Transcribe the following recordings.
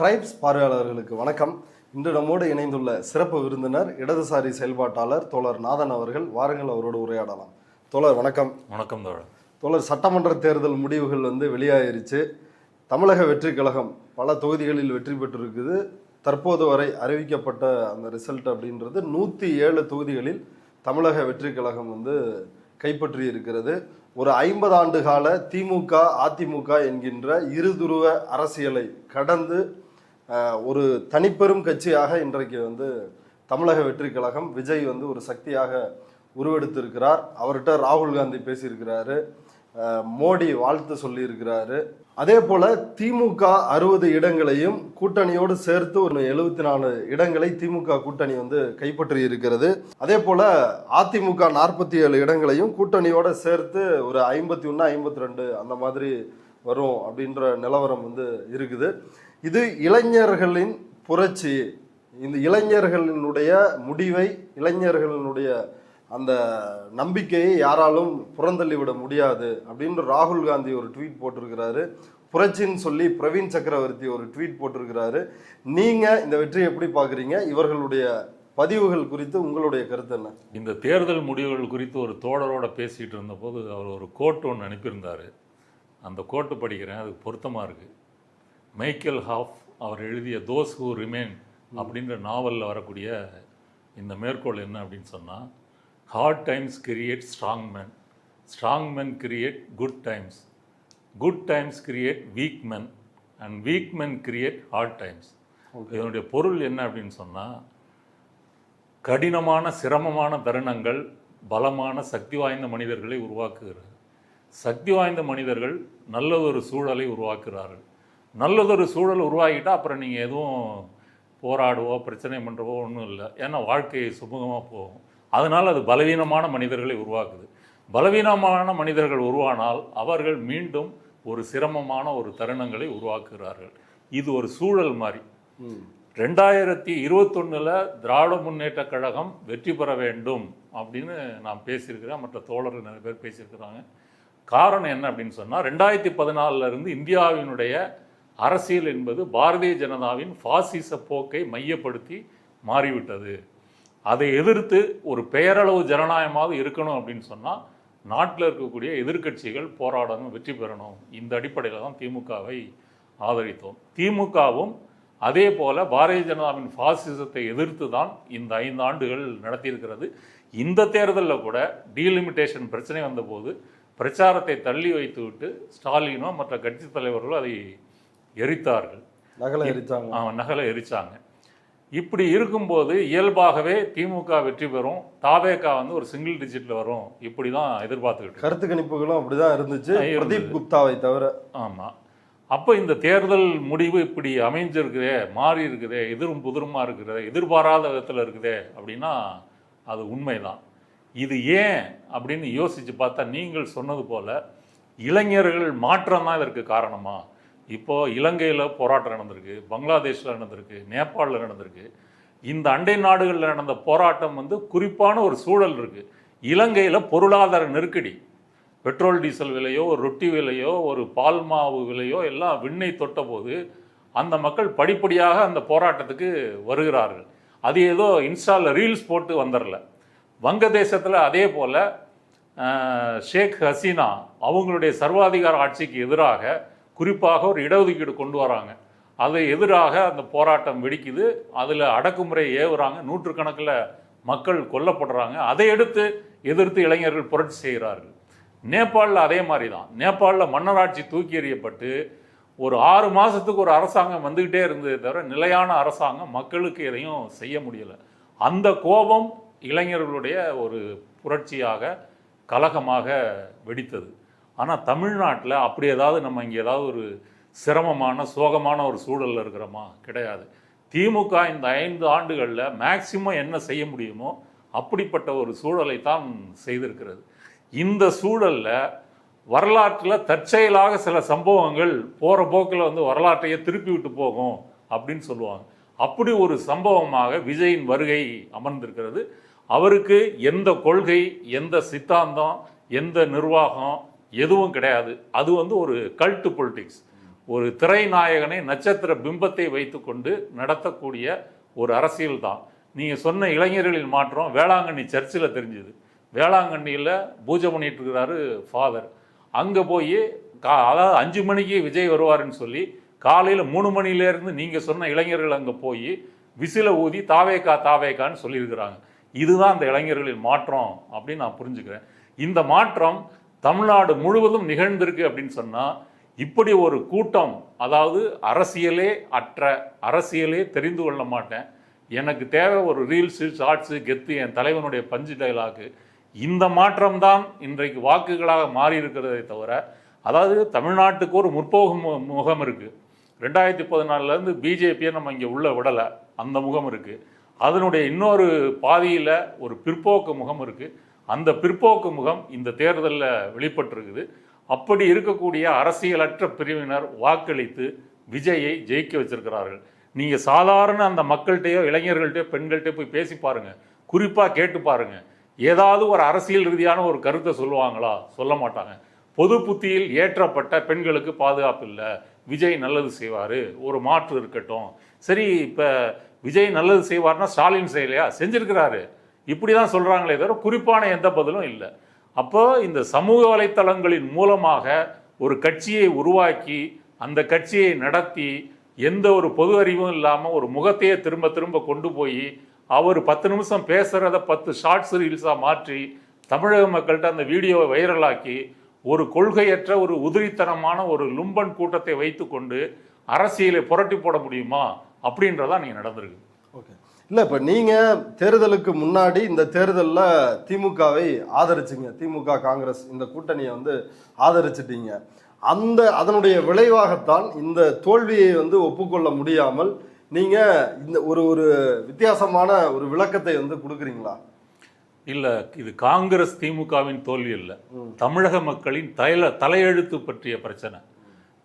Tribes பார்வையாளர்களுக்கு வணக்கம். இன்று நம்மோடு இணைந்துள்ள சிறப்பு விருந்தினர் இடதுசாரி செயல்பாட்டாளர் தோழர் நாதன் அவர்கள். வாருங்கள், அவரோடு உரையாடலாம். தோழர் வணக்கம். வணக்கம் தோழர். தோழர், சட்டமன்ற தேர்தல் முடிவுகள் வெளியாயிருச்சு. தமிழக வெற்றி கழகம் பல தொகுதிகளில் வெற்றி பெற்றிருக்குது. தற்போது வரை அறிவிக்கப்பட்ட அந்த ரிசல்ட் அப்படின்றது 107 தொகுதிகளில் தமிழக வெற்றி கழகம் கைப்பற்றி இருக்கிறது. ஒரு 50 ஆண்டு கால திமுக அதிமுக என்கின்ற இருதுருவ அரசியலை கடந்து ஒரு தனிப்பெரும் கட்சியாக இன்றைக்கு தமிழக வெற்றி கழகம் விஜய் ஒரு சக்தியாக உருவெடுத்திருக்கிறார். அவர்கிட்ட ராகுல் காந்தி பேசியிருக்கிறாரு, மோடி வாழ்த்து சொல்லியிருக்கிறாரு. அதே போல திமுக 60 இடங்களையும் கூட்டணியோடு சேர்த்து ஒரு 74 இடங்களை திமுக கூட்டணி கைப்பற்றி இருக்கிறது. அதே போல அதிமுக 47 இடங்களையும் கூட்டணியோட சேர்த்து ஒரு 51 52 அந்த மாதிரி வரும் அப்படின்ற நிலவரம் இருக்குது. இது இளைஞர்களின் புரட்சி. இந்த இளைஞர்களினுடைய முடிவை, இளைஞர்களினுடைய அந்த நம்பிக்கையை யாராலும் புறந்தள்ளிவிட முடியாது அப்படின்னு ராகுல் காந்தி ஒரு ட்வீட் போட்டிருக்கிறாரு. புரட்சின்னு சொல்லி பிரவீன் சக்கரவர்த்தி ஒரு ட்வீட் போட்டிருக்கிறாரு. நீங்க இந்த வெற்றியை எப்படி பாக்குறீங்க? இவர்களுடைய பதிவுகள் குறித்து உங்களுடைய கருத்து என்ன? இந்த தேர்தல் முடிவுகள் குறித்து ஒரு தோழரோட பேசிட்டு இருந்த போது அவர் ஒரு கோட் ஒன்று அனுப்பியிருந்தாரு. அந்த கோட்டு படிக்கிறேன், அது பொருத்தமா இருக்கு. மைக்கேல் ஹாஃப் அவர் எழுதிய தோஸ் ஹூ ரிமைன் அப்படின்ற நாவலில் வரக்கூடிய இந்த மேற்கோள் என்ன அப்படின்னு சொன்னால், heart times create strong men, strong men create good times, good times create week men and week men create heart times. இதனுடைய பொருள் என்ன அப்படின்னு சொன்னால், கடினமான சிரமமான தருணங்கள் பலமான சக்தி வாய்ந்த மனிதர்களை உருவாக்குகிறது. சக்தி வாய்ந்த மனிதர்கள் நல்லதொரு சூழலை உருவாக்குகிறார்கள். நல்லதொரு சூழல் உருவாக்கிட்டால் அப்புறம் நீங்கள் எதுவும் போராடுவோ பிரச்சனை பண்ணுறவோ ஒன்றும் இல்லை. ஏன்னா வாழ்க்கையை சுமூகமாக போகும். அதனால் அது பலவீனமான மனிதர்களை உருவாக்குது. பலவீனமான மனிதர்கள் உருவானால் அவர்கள் மீண்டும் ஒரு சிரமமான ஒரு தருணங்களை உருவாக்குகிறார்கள். இது ஒரு சூழல் மாதிரி. 2021 திராவிட முன்னேற்ற கழகம் வெற்றி பெற வேண்டும் அப்படின்னு நான் பேசியிருக்கிறேன். மற்ற தோழர்கள் நிறைய பேர் பேசியிருக்கிறாங்க. காரணம் என்ன அப்படின்னு சொன்னால், 2014 இந்தியாவினுடைய அரசியல் என்பது பாரதிய ஜனதாவின் பாசிச போக்கை மையப்படுத்தி மாறிவிட்டது. அதை எதிர்த்து ஒரு பெயரளவு ஜனநாயகமாக இருக்கணும் அப்படின்னு சொன்னால் நாட்டில் இருக்கக்கூடிய எதிர்க்கட்சிகள் போராடணும், வெற்றி பெறணும். இந்த அடிப்படையில் தான் திமுகவை ஆதரித்தோம். திமுகவும் அதே போல் பாரதிய ஜனதாவின் பாசிசத்தை எதிர்த்து தான் இந்த 5 ஆண்டுகள் நடத்தியிருக்கிறது. இந்த தேர்தலில் கூட டீலிமிட்டேஷன் பிரச்சனை வந்தபோது பிரச்சாரத்தை தள்ளி வைத்துவிட்டு ஸ்டாலினோ மற்ற கட்சி தலைவர்களோ அதை எரித்தார்கள், நகலை எரிச்சாங்க. இப்படி இருக்கும்போது இயல்பாகவே திமுக வெற்றி பெறும், தாவேகா ஒரு சிங்கிள் டிஜிட்ல வரும், இப்படி தான் எதிர்பார்த்துக்கிட்டு. கருத்து கணிப்புகளும் அப்படிதான் இருந்துச்சு, பிரதீப் குப்தாவை தவிர. ஆமா. அப்போ இந்த தேர்தல் முடிவு இப்படி அமைஞ்சிருக்குதே, மாறி இருக்குதே, எதிரும் புதிருமா இருக்குதே, எதிர்பாராத விதத்தில் இருக்குதே அப்படின்னா அது உண்மைதான். இது ஏன் அப்படின்னு யோசிச்சு பார்த்தா, நீங்கள் சொன்னது போல இளைஞர்கள் மாற்றம் தான் இதற்கு காரணமா? இப்போது இலங்கையில் போராட்டம் நடந்திருக்கு, பங்களாதேஷில் நடந்திருக்கு, நேபாளில் நடந்திருக்கு. இந்த அண்டை நாடுகளில் நடந்த போராட்டம் குறிப்பான ஒரு சூழல் இருக்குது. இலங்கையில் பொருளாதார நெருக்கடி, பெட்ரோல் டீசல் விலையோ, ஒரு ரொட்டி விலையோ, ஒரு பால் மாவு விலையோ எல்லாம் விண்ணை தொட்ட போது அந்த மக்கள் படிப்படியாக அந்த போராட்டத்துக்கு வருகிறார்கள். அது ஏதோ இன்ஸ்டாவில் ரீல்ஸ் போட்டு வந்துடல. வங்கதேசத்தில் அதே போல் ஷேக் ஹசீனா அவங்களுடைய சர்வாதிகார ஆட்சிக்கு எதிராக குறிப்பாக ஒரு இடஒதுக்கீடு கொண்டு வராங்க. அதை எதிராக அந்த போராட்டம் வெடிக்குது. அதில் அடக்குமுறை ஏவுறாங்க, நூற்றுக்கணக்கில் மக்கள் கொல்லப்படுறாங்க. அதை எதிர்த்து இளைஞர்கள் புரட்சி செய்கிறார்கள். நேபாளில் அதே மாதிரி தான். நேபாளில் மன்னராட்சி தூக்கி எறியப்பட்டு ஒரு 6 மாதத்துக்கு ஒரு அரசாங்கம் வந்துக்கிட்டே இருந்ததே தவிர நிலையான அரசாங்கம் மக்களுக்கு எதையும் செய்ய முடியலை. அந்த கோபம் இளைஞர்களுடைய ஒரு புரட்சியாக கலகமாக வெடித்தது. ஆனால் தமிழ்நாட்டில் அப்படி ஏதாவது நம்ம இங்கே ஏதாவது ஒரு சிரமமான சோகமான ஒரு சூழலில் இருக்கிறோமா? கிடையாது. திமுக இந்த 5 ஆண்டுகளில் மேக்சிமம் என்ன செய்ய முடியுமோ அப்படிப்பட்ட ஒரு சூழலை தான் செய்திருக்கிறது. இந்த சூழலில் வரலாற்றில் தற்செயலாக சில சம்பவங்கள் போகிற போக்கில் வரலாற்றையே திருப்பி விட்டு போகும் அப்படின்னு சொல்லுவாங்க. அப்படி ஒரு சம்பவமாக விஜயின் வருகை அமர்ந்திருக்கிறது. அவருக்கு எந்த கொள்கை, எந்த சித்தாந்தம், எந்த நிர்வாகம் எதுவும் கிடையாது. அது ஒரு கல்ட்டு பொலிட்டிக்ஸ். ஒரு திரை நாயகனை நட்சத்திர பிம்பத்தை வைத்துக்கொண்டு நடத்தக்கூடிய ஒரு அரசியல் தான். நீங்கள் சொன்ன இளைஞர்களின் மாற்றம் வேளாங்கண்ணி சர்ச்சில் தெரிஞ்சுது. வேளாங்கண்ணியில் பூஜை பண்ணிட்டு இருக்கிறாரு ஃபாதர். அங்கே போய் அதாவது 5 மணிக்கு விஜய் வருவாருன்னு சொல்லி காலையில் 3 மணிலேருந்து நீங்கள் சொன்ன இளைஞர்கள் அங்கே போய் விசில ஊதி தாவேக்கான்னு சொல்லியிருக்கிறாங்க. இதுதான் அந்த இளைஞர்களின் மாற்றம் அப்படின்னு நான் புரிஞ்சுக்கிறேன். இந்த மாற்றம் தமிழ்நாடு முழுவதும் நிகழ்ந்திருக்கு அப்படின்னு சொன்னால் இப்படி ஒரு கூட்டம், அதாவது அரசியலே அற்ற, அரசியலே தெரிந்து கொள்ள மாட்டேன், எனக்கு தேவை ஒரு ரீல்ஸு ஷார்ட்ஸு கெத்து, என் தலைவனுடைய பஞ்சு டைலாக்கு, இந்த மாற்றம்தான் இன்றைக்கு வாக்குகளாக மாறி இருக்கிறதை தவிர, அதாவது தமிழ்நாட்டுக்கு ஒரு முற்போக்கு முகம் இருக்குது. 2014 பிஜேபியை நம்ம இங்கே உள்ள விடலை, அந்த முகம் இருக்குது. அதனுடைய இன்னொரு பாதியில் ஒரு பிற்போக்கு முகம் இருக்குது. அந்த பிற்போக்கு முகம் இந்த தேர்தலில் வெளிப்பட்டிருக்குது. அப்படி இருக்கக்கூடிய அரசியலற்ற பிரிவினர் வாக்களித்து விஜயை ஜெயிக்க வச்சிருக்கிறார்கள். நீங்கள் சாதாரண அந்த மக்கள்கிட்டயோ இளைஞர்கள்ட்டையோ பெண்கள்கிட்ட போய் பேசி பாருங்க, குறிப்பாக கேட்டு பாருங்க, ஏதாவது ஒரு அரசியல் ரீதியான ஒரு கருத்தை சொல்லுவாங்களா? சொல்ல மாட்டாங்க. பொது புத்தியில் ஏற்றப்பட்ட பெண்களுக்கு பாதுகாப்பு இல்லை, விஜய் நல்லது செய்வார், ஒரு மாற்று இருக்கட்டும். சரி, இப்போ விஜய் நல்லது செய்வார்னா ஸ்டாலின் செய்யலையா? செஞ்சிருக்கிறாரு. இப்படி தான் சொல்கிறாங்களே தவிர குறிப்பான எந்த பதிலும் இல்லை. அப்போ இந்த சமூக வலைத்தளங்களின் மூலமாக ஒரு கட்சியை உருவாக்கி அந்த கட்சியை நடத்தி எந்த ஒரு பொது அறிவும் இல்லாமல் ஒரு முகத்தையே திரும்ப திரும்ப கொண்டு போய் அவர் 10 நிமிஷம் பேசுகிறத 10 ஷார்ட்ஸ் ரீல்ஸாக மாற்றி தமிழக மக்கள்கிட்ட அந்த வீடியோவை வைரலாக்கி ஒரு கொள்கையற்ற ஒரு உதிரித்தனமான ஒரு லும்பன் கூட்டத்தை வைத்து கொண்டு அரசியலை புரட்டி போட முடியுமா அப்படின்றதான் நீங்கள் நடந்திருக்கு. ஓகே, இல்லை, இப்போ நீங்கள் தேர்தலுக்கு முன்னாடி இந்த தேர்தலில் திமுகவை ஆதரிச்சிங்க, திமுக காங்கிரஸ் இந்த கூட்டணியை ஆதரிச்சிட்டீங்க. அதனுடைய விளைவாகத்தான் இந்த தோல்வியை ஒப்புக்கொள்ள முடியாமல் நீங்கள் இந்த ஒரு வித்தியாசமான ஒரு விளக்கத்தை கொடுக்குறீங்களா? இல்லை, இது காங்கிரஸ் திமுகவின் தோல்வி இல்லை, தமிழக மக்களின் தலையெழுத்து பற்றிய பிரச்சனை.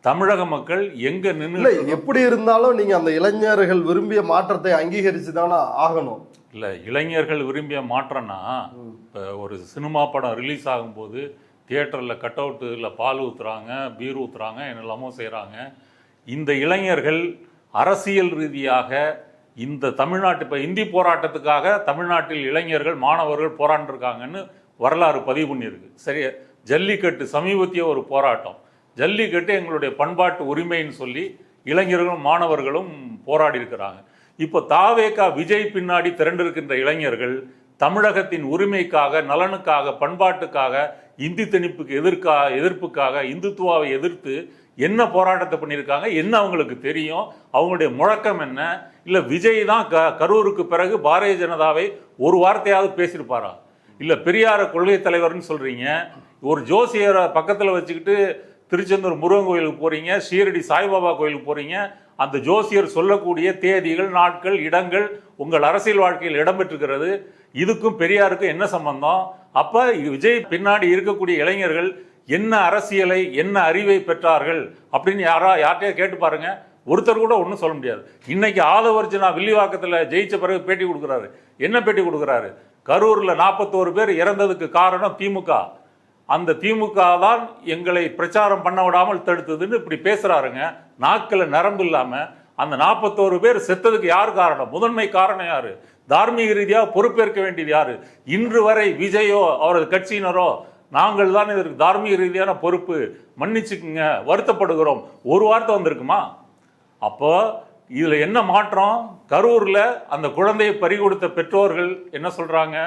தமிழக மக்கள் எங்க நின்று எப்படி இருந்தாலும் நீங்க அந்த இளைஞர்கள் விரும்பிய மாற்றத்தை அங்கீகரிச்சு தானே ஆகணும். இல்ல, இளைஞர்கள் விரும்பிய மாற்றம்னா இப்போ ஒரு சினிமா படம் ரிலீஸ் ஆகும்போது தியேட்டரில் கட் அவுட்டில் பால் ஊற்றுறாங்க, பீர் ஊற்றுறாங்க, என்னெல்லாமோ செய்கிறாங்க. இந்த இளைஞர்கள் அரசியல் ரீதியாக இந்த தமிழ்நாட்டு இப்போ இந்தி போராட்டத்துக்காக தமிழ்நாட்டில் இளைஞர்கள் மாணவர்கள் போராண்டிருக்காங்கன்னு வரலாறு பதிவு பண்ணியிருக்கு. சரி, ஜல்லிக்கட்டு சமீபத்திய ஒரு போராட்டம், ஜல்லிக்கட்டு எங்களுடைய பண்பாட்டு உரிமைன்னு சொல்லி இளைஞர்களும் மாணவர்களும் போராடி இருக்கிறாங்க. இப்போ தாவேகா விஜய் பின்னாடி திரண்டிருக்கின்ற இளைஞர்கள் தமிழகத்தின் உரிமைக்காக, நலனுக்காக, பண்பாட்டுக்காக, இந்தி திணிப்புக்கு எதிர்ப்புக்காக, இந்துத்துவாவை எதிர்த்து என்ன போராட்டத்தை பண்ணியிருக்காங்க, என்ன அவங்களுக்கு தெரியும், அவங்களுடைய முழக்கம் என்ன? இல்லை விஜய் தான் கரூருக்கு பிறகு பாரதிய ஜனதாவை ஒரு வார்த்தையாவது பேசியிருப்பாரா? இல்லை பெரியார கொள்கை தலைவர்னு சொல்கிறீங்க, ஒரு ஜோசியரை பக்கத்தில் வச்சுக்கிட்டு திருச்செந்தூர் முருகன் கோயிலுக்கு போகிறீங்க, ஷீரடி சாய்பாபா கோயிலுக்கு போகிறீங்க, அந்த ஜோசியர் சொல்லக்கூடிய தேதிகள், நாட்கள், இடங்கள் உங்கள் அரசியல் வாழ்க்கையில் இடம்பெற்றிருக்கிறது. இதுக்கும் பெரியாருக்கும் என்ன சம்பந்தம்? அப்போ விஜய் பின்னாடி இருக்கக்கூடிய இளைஞர்கள் என்ன அரசியலை, என்ன அறிவை பெற்றார்கள் அப்படின்னு யார்கிட்டயா கேட்டு பாருங்க. ஒருத்தர் கூட ஒன்றும் சொல்ல முடியாது. இன்னைக்கு ஆதவர்ஜனா வில்லிவாக்கத்தில் ஜெயிச்ச பிறகு பேட்டி கொடுக்குறாரு. என்ன பேட்டி கொடுக்குறாரு? கரூரில் 41 பேர் இறந்ததுக்கு காரணம் திமுக, அந்த திமுக தான் எங்களை பிரச்சாரம் பண்ண விடாமல் தடுத்ததுன்னு இப்படி பேசுறாருங்க. நாக்கில் நரம்பு இல்லாமல் அந்த 41 பேர் செத்ததுக்கு யார் காரணம்? முதன்மை காரணம் யாரு? தார்மீக ரீதியாக பொறுப்பேற்க வேண்டியது யாரு? இன்று வரை விஜயோ அவரது கட்சியினரோ நாங்கள் தான் இதற்கு தார்மீக ரீதியான பொறுப்பு, மன்னிச்சுக்குங்க, வருத்தப்படுகிறோம், ஒரு வார்த்தை வந்திருக்குமா? அப்போ இதுல என்ன மாற்றம்? கரூர்ல அந்த குழந்தையை பறிகொடுத்த பெற்றோர்கள் என்ன சொல்றாங்க?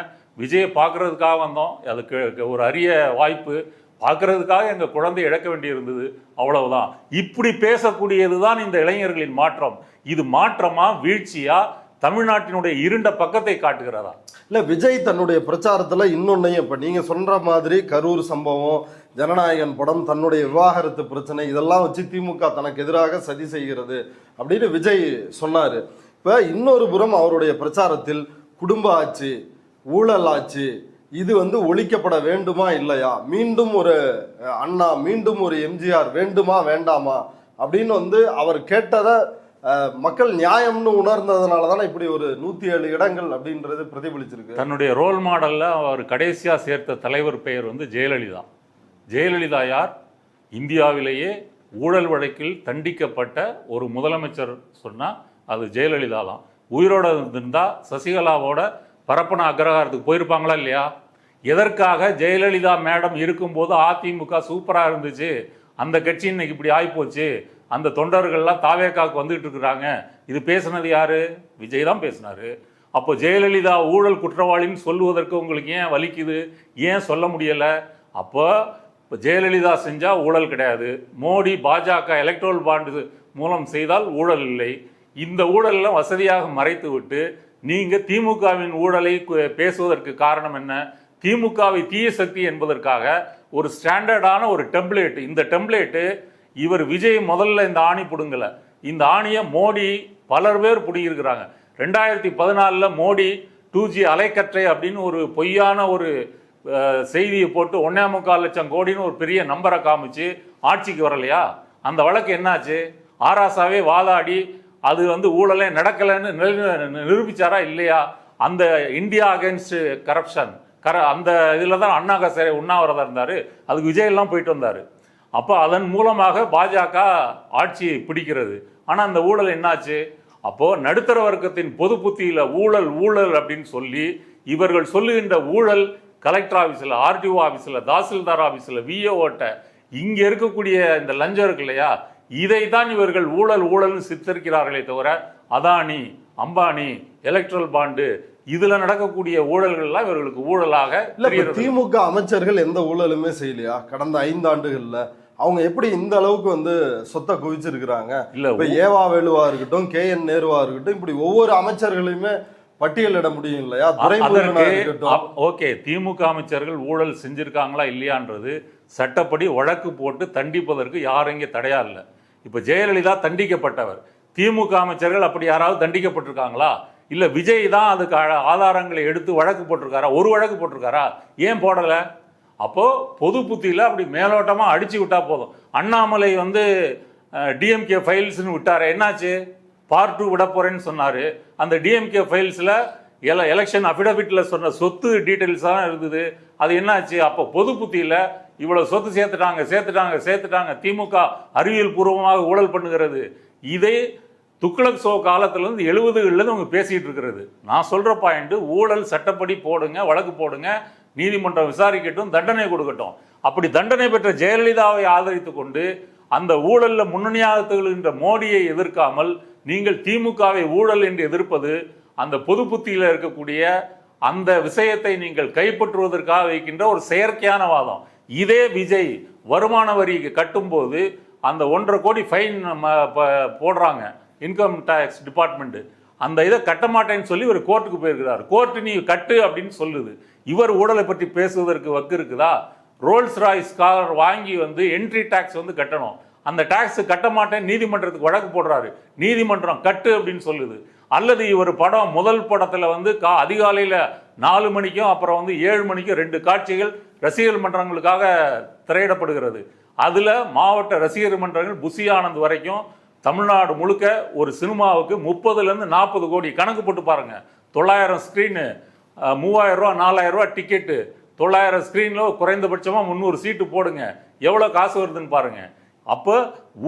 விஜயை பார்க்கறதுக்காக வந்தோம், அதுக்கு ஒரு அரிய வாய்ப்பு, பார்க்கறதுக்காக எங்கள் குழந்தையை இழக்க வேண்டியிருந்தது, அவ்வளவுதான். இப்படி பேசக்கூடியது தான் இந்த இளைஞர்களின் மாற்றம். இது மாற்றமா, வீழ்ச்சியா, தமிழ்நாட்டினுடைய இருண்ட பக்கத்தை காட்டுகிறதா? இல்லை, விஜய் தன்னுடைய பிரச்சாரத்தில் இன்னொன்னையும் இப்போ நீங்கள் சொல்கிற மாதிரி கரூர் சம்பவம், ஜனநாயகன் படம், தன்னுடைய விவாகரத்து பிரச்சனை, இதெல்லாம் வச்சு திமுக தனக்கு எதிராக சதி செய்கிறது அப்படின்னு விஜய் சொன்னார். இப்போ இன்னொரு புறம் அவருடைய பிரச்சாரத்தில் குடும்ப ஆட்சி, ஊழல் ஆட்சி, இது ஒழிக்கப்பட வேண்டுமா இல்லையா, மீண்டும் ஒரு அண்ணா, மீண்டும் ஒரு எம்ஜிஆர் வேண்டுமா வேண்டாமா அப்படின்னு அவர் கேட்டதை மக்கள் நியாயம்னு உணர்ந்ததுனால தானே இப்படி ஒரு 107 இடங்கள் அப்படின்றது பிரதிபலிச்சிருக்கு. தன்னுடைய ரோல் மாடல்ல அவர் கடைசியாக சேர்த்த தலைவர் பெயர் ஜெயலலிதா. ஜெயலலிதா யார்? இந்தியாவிலேயே ஊழல் வழக்கில் தண்டிக்கப்பட்ட ஒரு முதலமைச்சர் சொன்னால் அது ஜெயலலிதா தான். உயிரோட இருந்திருந்தா சசிகலாவோட பரப்பன அக்ரஹாரத்துக்கு போயிருப்பாங்களா இல்லையா? எதற்காக ஜெயலலிதா மேடம் இருக்கும்போது அதிமுக சூப்பராக இருந்துச்சு, அந்த கட்சி இன்னைக்கு இப்படி ஆகிப்போச்சு, அந்த தொண்டர்கள்லாம் தாவேக்காவுக்கு வந்துட்டு இருக்கிறாங்க, இது பேசுனது யாரு? விஜய் தான் பேசினாரு. அப்போ ஜெயலலிதா ஊழல் குற்றவாளின்னு சொல்லுவதற்கு உங்களுக்கு ஏன் வலிக்குது? ஏன் சொல்ல முடியலை? அப்போ இப்போ ஜெயலலிதா செஞ்சால் ஊழல் கிடையாது, மோடி பாஜக எலக்ட்ரல் பாண்டு மூலம் செய்தால் ஊழல் இல்லை. இந்த ஊழலெல்லாம் வசதியாக மறைத்து விட்டு நீங்கள் திமுகவின் ஊழலை பேசுவதற்கு காரணம் என்ன? திமுகவை தீய சக்தி என்பதற்காக ஒரு ஸ்டாண்டர்டான ஒரு டெம்ப்ளேட், இந்த டெம்ப்ளேட்டு இவர் விஜய் முதல்ல இந்த ஆணி பிடுங்கலை, இந்த ஆணியை மோடி பலர் பேர் பிடிங்கிருக்கிறாங்க. 2014 மோடி 2G அலைக்கற்றை அப்படின்னு ஒரு பொய்யான ஒரு செய்தியை போட்டு 1.25 லட்சம் கோடின்னு ஒரு பெரிய நம்பரை காமிச்சு ஆட்சிக்கு வரலையா? அந்த வழக்கு என்னாச்சு? ஆராசாவே வாதாடி அது ஊழலே நடக்கலைன்னு நிரூபிச்சாரா இல்லையா? அந்த இந்தியா அகேன்ஸ்ட் கரப்ஷன் அந்த இதில் தான் அண்ணா கசேரை உண்ணாவிரதம் இருந்தார், அதுக்கு விஜயெல்லாம் போயிட்டு வந்தார். அப்போ அதன் மூலமாக பாஜக ஆட்சியை பிடிக்கிறது. ஆனால் அந்த ஊழல் என்னாச்சு? அப்போது நடுத்தர வர்க்கத்தின் பொது புத்தியில் ஊழல் ஊழல் அப்படின்னு சொல்லி இவர்கள் சொல்லுகின்ற ஊழல் கலெக்டர் ஆஃபீஸில், ஆர்டிஓ ஆஃபீஸில், தாசில்தார் ஆஃபீஸில், விஏஓட்ட இங்கே இருக்கக்கூடிய இந்த லஞ்சம் இருக்கு இல்லையா, இதை தான் இவர்கள் ஊழல் ஊழல்னு சித்தரிக்கிறார்களே தவிர அதானி, அம்பானி, எலக்ட்ரல் பாண்டு இதுல நடக்கக்கூடிய ஊழல்கள்லாம் இவர்களுக்கு ஊழலாக இல்ல. திமுக அமைச்சர்கள் எந்த ஊழலுமே செய்யலையா கடந்த 5 ஆண்டுகள்ல? அவங்க எப்படி இந்த அளவுக்கு சொத்தை குவிச்சிருக்கிறாங்க? இல்ல, இப்ப ஏவா வேலுவா இருக்கட்டும், KN நேருவா இருக்கட்டும், இப்படி ஒவ்வொரு அமைச்சர்களையுமே பட்டியலிட முடியும் இல்லையா? ஓகே, திமுக அமைச்சர்கள் ஊழல் செஞ்சிருக்காங்களா இல்லையான்றது சட்டப்படி வழக்கு போட்டு தண்டிப்பதற்கு யாரும் இங்கே தடையா இல்லை. இப்ப ஜெயலலிதா தண்டிக்கப்பட்டவர், திமுக அமைச்சர்கள் அப்படி யாராவது தண்டிக்கப்பட்டிருக்காங்களா? இல்ல விஜய் தான் அதுக்கு ஆதாரங்களை எடுத்து வழக்கு போட்டிருக்காரா? ஒரு வழக்கு போட்டிருக்காரா? ஏன் போடலை? அப்போ பொது புத்தியில அப்படி மேலோட்டமா அடிச்சு விட்டா போதும். அண்ணாமலை டிஎம்கே ஃபைல்ஸ்னு விட்டாரு, என்னாச்சு? பார்ட் 2 விட போறேன்னு சொன்னாரு. அந்த டிஎம்கே ஃபைல்ஸ்ல எலெக்ஷன் அபிடவிட்ல சொன்ன சொத்து டீட்டெயில்ஸ் தான் இருந்தது, அது என்னாச்சு? அப்போ பொது புத்தியில இவ்வளவு சொத்து சேர்த்துட்டாங்க, திமுக அறிவியல் பூர்வமாக ஊழல் பண்ணுகிறது. இதை துக்ளக் ஷோ காலத்திலிருந்து 70களிலிருந்து அவங்க பேசிட்டு இருக்கிறது. நான் சொல்ற பாயிண்ட், ஊழல் சட்டப்படி போடுங்க, வழக்கு போடுங்க, நீதிமன்றம் விசாரிக்கட்டும், தண்டனை கொடுக்கட்டும். அப்படி தண்டனை பெற்ற ஜெயலலிதாவை ஆதரித்து கொண்டு அந்த ஊழல்ல முன்னணியாக திகழ்கின்ற மோடியை எதிர்க்காமல் நீங்கள் திமுகவை ஊழல் என்று எதிர்ப்பது அந்த பொது புத்தியில் இருக்கக்கூடிய அந்த விஷயத்தை நீங்கள் கைப்பற்றுவதற்காக வைக்கின்ற ஒரு செயற்கையான வாதம். இதே விஜய் வருமான வரி கட்டும்போது அந்த 1.5 கோடி ஃபைன் போடுறாங்க இன்கம் டேக்ஸ் டிபார்ட்மெண்ட், அந்த இதை கட்ட மாட்டேன்னு சொல்லி ஒரு கோர்ட்டுக்கு போயிருக்கிறார். கோர்ட்டு நீ கட்டு அப்படின்னு சொல்லுது. இவர் ஊழலை பற்றி பேசுவதற்கு வக்கு இருக்குதா? ரோல்ஸ் ராய்ஸ் கார் வாங்கி என்ட்ரி டேக்ஸ் கட்டணும், அந்த டாக்ஸ் கட்ட மாட்டேன் நீதிமன்றத்துக்கு வழக்கு போடுறாரு, நீதிமன்றம் கட்டு அப்படின்னு சொல்லுது. அல்லது இவர் படம் முதல் படத்துல அதிகாலையில 4 மணிக்கும் அப்புறம் 7 மணிக்கும் 2 காட்சிகள் ரசிகர் மன்றங்களுக்காக திரையிடப்படுகிறது. அதுல மாவட்ட ரசிகர் மன்றங்கள் புசி ஆனந்த் வரைக்கும் தமிழ்நாடு முழுக்க ஒரு சினிமாவுக்கு 30லேருந்து 40 கோடி கணக்கு போட்டு பாருங்க. 900 ஸ்கிரீனு, 3000 ரூபா 4000 ரூபா டிக்கெட்டு, 900 ஸ்கிரீன்ல குறைந்தபட்சமா 300 சீட்டு போடுங்க, எவ்வளவு காசு வருதுன்னு பாருங்க. அப்போ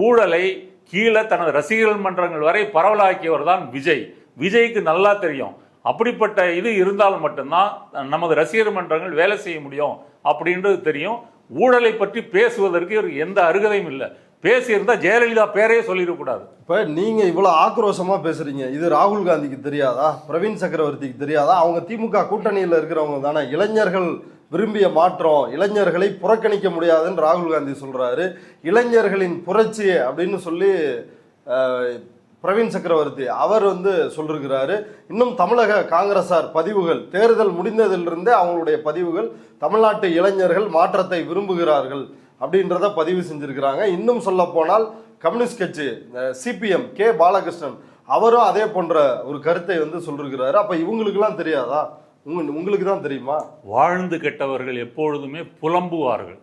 ஊழலை கீழே தனது ரசிகர்கள் மன்றங்கள் வரை பரவலாக்கியவர் தான் விஜய். விஜய்க்கு நல்லா தெரியும், அப்படிப்பட்ட இது இருந்தால் மட்டும்தான் நமது ரசிகர் மன்றங்கள் வேலை செய்ய முடியும் அப்படின்றது தெரியும். ஊழலை பற்றி பேசுவதற்கு எந்த அருகதையும் இல்லை. பேசியிருந்தா ஜெயலலிதா பேரே சொல்லிடக்கூடாது. இப்ப நீங்க இவ்வளவு ஆக்ரோஷமா பேசுறீங்க, இது ராகுல் காந்திக்கு தெரியாதா? பிரவீன் சக்கரவர்த்திக்கு தெரியாதா? அவங்க திமுக கூட்டணியில் இருக்கிறவங்க தானே. இளைஞர்கள் விரும்பிய மாற்றம், இளைஞர்களை புறக்கணிக்க முடியாதுன்னு ராகுல் காந்தி சொல்றாரு. இளைஞர்களின் புரட்சி அப்படின்னு சொல்லி பிரவீன் சக்கரவர்த்தி அவர் சொல்லிருக்கிறாரு. இன்னும் தமிழக காங்கிரசார் பதிவுகள், தேர்தல் முடிந்ததிலிருந்தே அவங்களுடைய பதிவுகள் தமிழ்நாட்டு இளைஞர்கள் மாற்றத்தை விரும்புகிறார்கள் அப்படின்றத பதிவு செஞ்சிருக்கிறாங்க. இன்னும் சொல்ல போனால் கம்யூனிஸ்ட் கட்சி CPM கே பாலகிருஷ்ணன் அவரும் அதே போன்ற ஒரு கருத்தை சொல்லிருக்கிறாரு. அப்ப இவங்களுக்கெல்லாம் தெரியாதா? உங்களுக்கு தான் தெரியுமா? வாழ்ந்து கெட்டவர்கள் எப்பொழுதுமே புலம்புவார்கள்.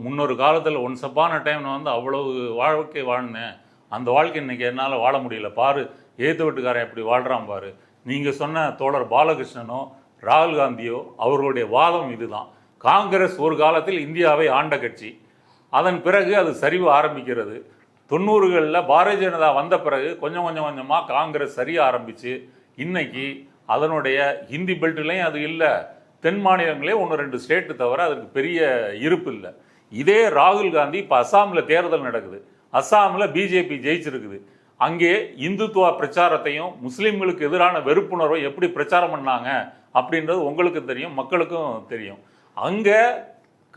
முன்னொரு காலத்தில் ஒன்ஸ் அப்பான டைம் நான் அவ்வளவு வாழ்க்கை வாழ்ந்தேன், அந்த வாழ்க்கை இன்னைக்கு என்னால் வாழ முடியல பாரு, ஏத்து வீட்டுக்காரன் எப்படி வாழ்றான் பாரு. நீங்கள் சொன்ன தோழர் பாலகிருஷ்ணனோ ராகுல் காந்தியோ அவர்களுடைய வாதம் இதுதான். காங்கிரஸ் ஒரு காலத்தில் இந்தியாவை ஆண்ட கட்சி, அதன் பிறகு அது சரிவு ஆரம்பிக்கிறது. 90களில் பாரதிய ஜனதா வந்த பிறகு கொஞ்சம் கொஞ்சமாக காங்கிரஸ் சரிய ஆரம்பிச்சு இன்னைக்கு அதனுடைய ஹிந்தி பெல்ட்லேயும் அது இல்லை, தென் மாநிலங்களே 1-2 ஸ்டேட்டு தவிர அதுக்கு பெரிய இருப்பு இல்லை. இதே ராகுல் காந்தி இப்போ அஸ்ஸாமில் தேர்தல் நடக்குது, அஸ்ஸாமில் பிஜேபி ஜெயிச்சிருக்குது. அங்கே இந்துத்துவ பிரச்சாரத்தையும் முஸ்லீம்களுக்கு எதிரான வெறுப்புணர்வை எப்படி பிரச்சாரம் பண்ணாங்க அப்படின்றது உங்களுக்கு தெரியும், மக்களுக்கும் தெரியும். அங்கே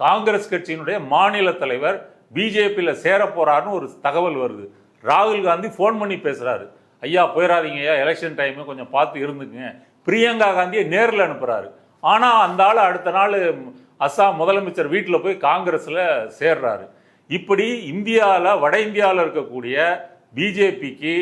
காங்கிரஸ் கட்சியினுடைய மாநில தலைவர் பிஜேபியில் சேர போறாருன்னு ஒரு தகவல் வருது. ராகுல் காந்தி ஃபோன் பண்ணி பேசுறாரு, ஐயா போயிடாதீங்க ஐயா, எலெக்ஷன் டைம் கொஞ்சம் பார்த்து இருந்துங்க. பிரியங்கா காந்தியை நேரில் அனுப்புறாரு. ஆனால் அந்த ஆள் அடுத்த நாள் அஸ்ஸாம் முதலமைச்சர் வீட்டில் போய் காங்கிரஸில் சேர்றாரு. இப்படி இந்தியாவில் வட இந்தியாவில் இருக்கக்கூடிய பிஜேபிக்கு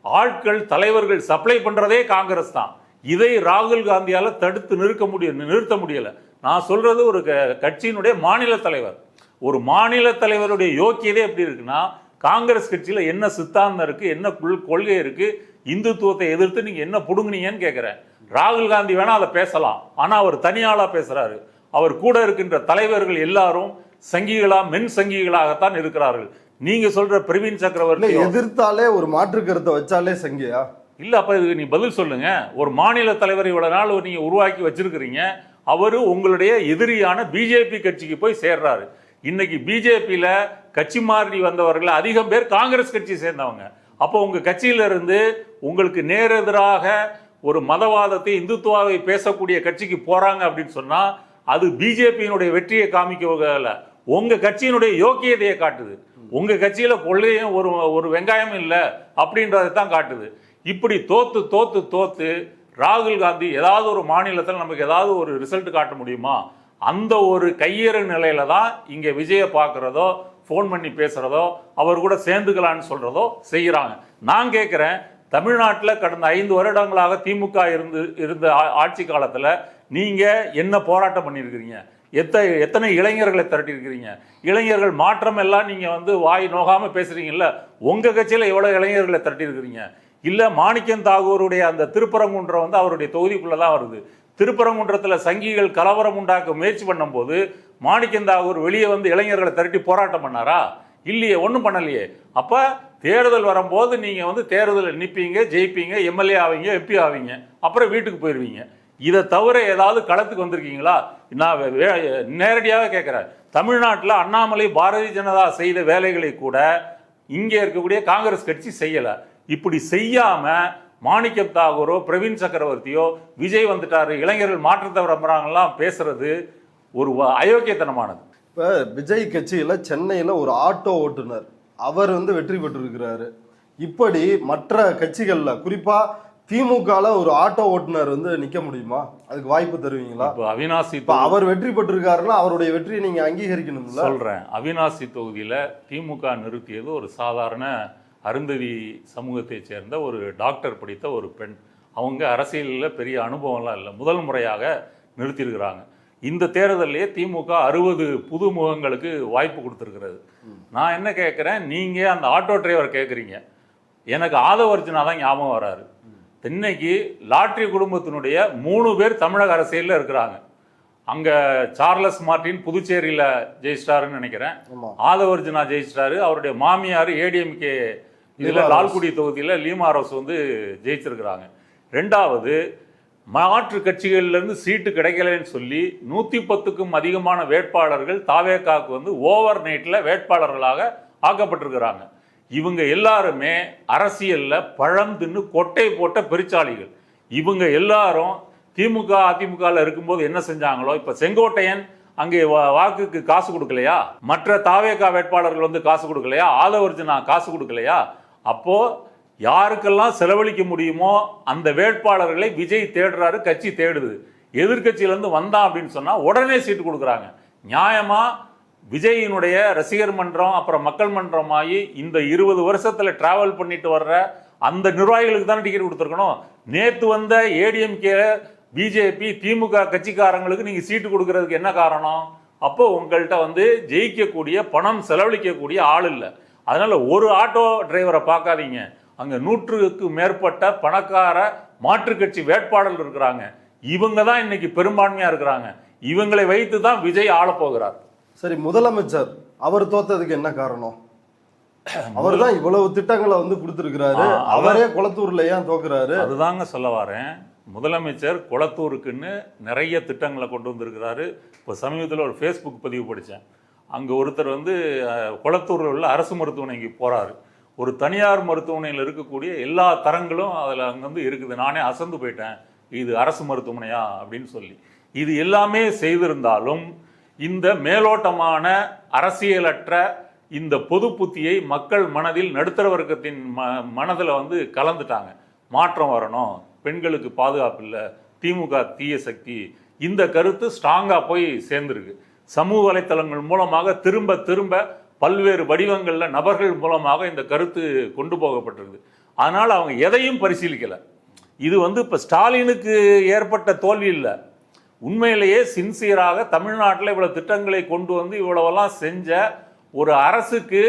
ஆட்கள் தலைவர்கள் சப்ளை பண்றதே காங்கிரஸ் தான். இதை ராகுல் காந்தியால தடுத்து நிறுத்த முடியல. நான் சொல்றது ஒரு கட்சியினுடைய மாநில தலைவர். ஒரு மாநில தலைவருடைய யோக்கியதே எப்படி இருக்குன்னா, காங்கிரஸ் கட்சியில என்ன சித்தாந்தம் இருக்கு, என்ன கொள்கை இருக்கு, இந்துத்துவத்தை எதிர்த்து நீங்க என்ன புடுங்குனீங்கன்னு கேட்கிறேன். ராகுல் காந்தி வேணா அதை பேசலாம், ஆனா அவர் தனியாளா பேசுறாரு. அவர் கூட இருக்கின்ற தலைவர்கள் எல்லாரும் சங்கிகளா, மென் சங்கிகளாகத்தான் இருக்கிறார்கள். நீங்க சொல்ற பிரவீன் சக்கரவர்த்தி எதிர்த்தாலே ஒரு மாற்று கருத்தை வச்சாலே சங்கியா இல்ல? அப்ப இதுக்கு நீ பதில் சொல்லுங்க. ஒரு மாநில தலைவர் இவ்வளவு நாள் நீங்க உருவாக்கி வச்சிருக்கிறீங்க, அவரு உங்களுடைய எதிரியான பிஜேபி கட்சிக்கு போய் சேர்றாரு. இன்னைக்கு பிஜேபியில கட்சி மாறி வந்தவர்கள் அதிகம் பேர் காங்கிரஸ் கட்சியை சேர்ந்தவங்க. அப்போ உங்க கட்சியில இருந்து உங்களுக்கு நேரெதிராக ஒரு மதவாதத்தை இந்துத்துவாவை பேசக்கூடிய கட்சிக்கு போறாங்க அப்படின்னு சொன்னா அது பிஜேபியினுடைய வெற்றியை காமிக்க உங்க கட்சியினுடைய யோக்கியதையை காட்டுது. உங்க கட்சியில கொள்ளையும் ஒரு வெங்காயம் இல்லை அப்படின்றதை தான் காட்டுது. இப்படி தோத்து ராகுல் காந்தி ஏதாவது ஒரு மாநிலத்தில் நமக்கு ஏதாவது ஒரு ரிசல்ட் காட்ட முடியுமா? அந்த ஒரு கையேறு நிலையில தான் இங்க விஜய பார்க்கறதோ, ஃபோன் பண்ணி பேசுறதோ, அவர் கூட சேர்ந்துக்கலான்னு சொல்றதோ செய்யறாங்க. நான் கேட்கிறேன், தமிழ்நாட்டில் கடந்த 5 வருடங்களாக திமுக இருந்த ஆட்சி காலத்துல நீங்க என்ன போராட்டம் பண்ணியிருக்கிறீங்க? எத்தனை இளைஞர்களை திரட்டி இருக்கிறீங்க? இளைஞர்கள் மாற்றம் எல்லாம் நீங்க வாய் நோகாம பேசுறீங்கல்ல, உங்க கட்சியில எவ்வளவு இளைஞர்களை திரட்டி இருக்கிறீங்க? இல்ல மாணிக்கம் தாகூருடைய அந்த திருப்பரங்குன்றம் அவருடைய தொகுதிக்குள்ளதான் வருது. திருப்பரங்குன்றத்துல சங்கிகள் கலவரம் உண்டாக்க முயற்சி பண்ணும் போது மாணிக்கம் தாகூர் வெளியே இளைஞர்களை திரட்டி போராட்டம் பண்ணாரா? இல்லையே, ஒன்றும் பண்ணலையே. அப்ப தேர்தல் வரும்போது நீங்க தேர்தலில் நிற்பீங்க, ஜெயிப்பீங்க, எம்எல்ஏ ஆவீங்க, எம்பி ஆவீங்க, அப்புறம் வீட்டுக்கு போயிடுவீங்க. இதை தவிர ஏதாவது களத்துக்கு வந்திருக்கீங்களா? நான் நேரடியாக கேட்கிறேன். தமிழ்நாட்டில் அண்ணாமலை பாரதிய ஜனதா செய்த வேலைகளை கூட இங்கே இருக்கக்கூடிய காங்கிரஸ் கட்சி செய்யல. இப்படி செய்யாம மாணிக்கம் தாகூரோ பிரவீன் சக்கரவர்த்தியோ விஜய் வந்துட்டாரு, இளைஞர்கள் மாற்றத்தை விரும்புறாங்கலாம் பேசுறது ஒரு அயோக்கியத்தனமானது. இப்ப விஜய் கட்சியில சென்னையில ஒரு ஆட்டோ ஓட்டுநர் அவர் வெற்றி பெற்றிருக்கிறாரு. இப்படி மற்ற கட்சிகள்ல குறிப்பா திமுகல ஒரு ஆட்டோ ஓட்டுநர் நிக்க முடியுமா? அதுக்கு வாய்ப்பு தருவீங்களா? அவினாசி அவர் வெற்றி பெற்றிருக்காருன்னா அவருடைய வெற்றியை நீங்க அங்கீகரிக்கணும். சொல்றேன், அவினாசி தொகுதியில திமுக நிறுத்தியது ஒரு சாதாரண அருந்ததி சமூகத்தை சேர்ந்த ஒரு டாக்டர் படித்த ஒரு பெண். அவங்க அரசியலில் பெரிய அனுபவம்லாம் இல்லை, முதல் முறையாக நிறுத்தியிருக்கிறாங்க. இந்த தேர்தலையே திமுக 60 புது முகங்களுக்கு வாய்ப்பு கொடுத்துருக்கிறது. நான் என்ன கேட்குறேன், நீங்கள் அந்த ஆட்டோ டிரைவர் கேட்குறீங்க, எனக்கு ஆதவர்ஜுனா தான் ஞாபகம் வராரு. இன்னைக்கு லாட்ரி குடும்பத்தினுடைய 3 பேர் தமிழக அரசியலில் இருக்கிறாங்க. அங்கே சார்லஸ் மார்டின் புதுச்சேரியில் ஜெயிச்சிட்டாருன்னு நினைக்கிறேன், ஆதவர்ஜுனா ஜெயிச்சிட்டாரு. அவருடைய மாமியார் ஏடிஎம்கே இதில் லால்குடி தொகுதியில் லீமா ரோஸ் ஜெயிச்சிருக்கிறாங்க. 2வது மாற்று கட்சிகள்லேருந்து சீட்டு கிடைக்கலன்னு சொல்லி 110க்கும் அதிகமான வேட்பாளர்கள் தாவேகாவுக்கு ஓவர் நைட்டில் வேட்பாளர்களாக ஆக்கப்பட்டிருக்கிறாங்க. இவங்க எல்லாருமே அரசியல்ல பழம் தின்னு கொட்டை போட்ட பெருச்சாளிகள். இவங்க எல்லாரும் திமுக அதிமுகவில் இருக்கும்போது என்ன செஞ்சாங்களோ, இப்ப செங்கோட்டையன் அங்கே வாக்குக்கு காசு கொடுக்கலையா? மற்ற தாவேகா வேட்பாளர்கள் காசு கொடுக்கலையா? ஆதவர்ஜுனா காசு கொடுக்கலையா? அப்போ யாருக்கெல்லாம் செலவழிக்க முடியுமோ அந்த வேட்பாளர்களை விஜய் தேடுறாரு, கட்சி தேடுது. எதிர்கட்சியிலேருந்து வந்தான் அப்படின்னு சொன்னா உடனே சீட்டு கொடுக்குறாங்க. நியாயமா விஜயினுடைய ரசிகர் மன்றம் அப்புறம் மக்கள் மன்றம் ஆகி இந்த 20 வருஷத்துல டிராவல் பண்ணிட்டு வர்ற அந்த நிர்வாகிகளுக்கு தானே டிக்கெட் கொடுத்துருக்கணும். நேற்று வந்த ஏடிஎம்கே பிஜேபி திமுக கட்சிக்காரங்களுக்கு நீங்க சீட்டு கொடுக்கறதுக்கு என்ன காரணம்? அப்போ உங்கள்கிட்ட ஜெயிக்கக்கூடிய பணம் செலவழிக்கக்கூடிய ஆள் இல்லை. அதனால ஒரு ஆட்டோ டிரைவரை பார்க்காதீங்க, அங்க 100க்கு மேற்பட்ட பணக்கார மாற்று கட்சி வேட்பாளர்கள் இருக்கிறாங்க. இவங்க தான் இன்னைக்கு பெரும்பான்மையா இருக்கிறாங்க. இவங்களை வைத்து தான் விஜய் ஆள போகிறார். சரி, முதலமைச்சர் அவர் தோத்ததுக்கு என்ன காரணம்? அவர் தான் இவ்வளவு திட்டங்களை வந்து கொடுத்திருக்கிறாரு, அவரே குளத்தூர்ல ஏன் தோக்குறாரு? அதுதாங்க சொல்ல வரேன். முதலமைச்சர் குளத்தூருக்குன்னு நிறைய திட்டங்களை கொண்டு வந்திருக்கிறாரு. இப்போ சமீபத்தில் ஒரு ஃபேஸ்புக் பதிவு படித்தேன். அங்கே ஒருத்தர் வந்து குளத்தூரில் உள்ள அரசு மருத்துவமனைக்கு போகிறாரு. ஒரு தனியார் மருத்துவமனையில் இருக்கக்கூடிய எல்லா தரங்களும் அதில் அங்கே வந்து இருக்குது. நானே அசந்து போயிட்டேன், இது அரசு மருத்துவமனையா அப்படின்னு சொல்லி. இது எல்லாமே செய்திருந்தாலும் இந்த மேலோட்டமான அரசியலற்ற இந்த பொது புத்தியை மக்கள் மனதில், நடுத்தர வர்க்கத்தின் மனதில் வந்து கலந்துட்டாங்க. மாற்றம் வரணும், பெண்களுக்கு பாதுகாப்பு இல்லை, திமுக தீய சக்தி, இந்த கருத்து ஸ்ட்ராங்காக போய் சேர்ந்துருக்கு. சமூக வலைத்தளங்கள் மூலமாக திரும்ப திரும்ப பல்வேறு வடிவங்களில் நபர்கள் மூலமாக இந்த கருத்து கொண்டு போகப்பட்டிருக்கு. அதனால் அவங்க எதையும் பரிசீலிக்கலை. இது வந்து இப்போ ஸ்டாலினுக்கு ஏற்பட்ட தோல்வி இல்லை, உண்மையிலேயே சின்சியராக தமிழ்நாட்டில் இவ்வளோ திட்டங்களை கொண்டு வந்து இவ்வளவெல்லாம் செஞ்ச ஒரு அரசுக்கு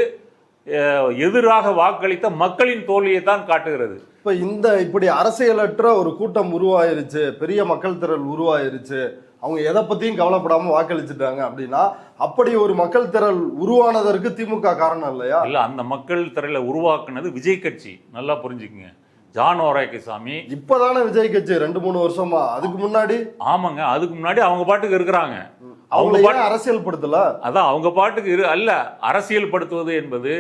எதிராக வாக்களித்த மக்களின் தோல்வியை தான் காட்டுகிறது. இப்ப இப்படி அரசியலற்ற ஒரு கூட்டம் உருவாயிருச்சு, பெரிய மக்கள் திரள் உருவாயிருச்சு, அவங்க எதை பத்தியும் கவலைப்படாம வாக்களிச்சுட்டாங்க அப்படின்னா, அப்படி ஒரு மக்கள் திரள் உருவானதற்கு திமுக காரணம் இல்லையா? இல்ல, அந்த மக்கள் திரளை உருவாக்குனது விஜய் கட்சி. நல்லா புரிஞ்சுக்குங்க. ஜான் ஓராய்க்கசாமி இப்பதானே விஜய் கட்சி 2-3 வருஷமா. அதுக்கு முன்னாடி? ஆமாங்க, அதுக்கு முன்னாடி அவங்க பாட்டுக்கு இருக்கிறாங்க. அவங்க பாட்டு அரசியல் படுத்தல. அதான் அவங்க பாட்டுக்கு அல்ல. அரசியல் படுத்துவது என்பது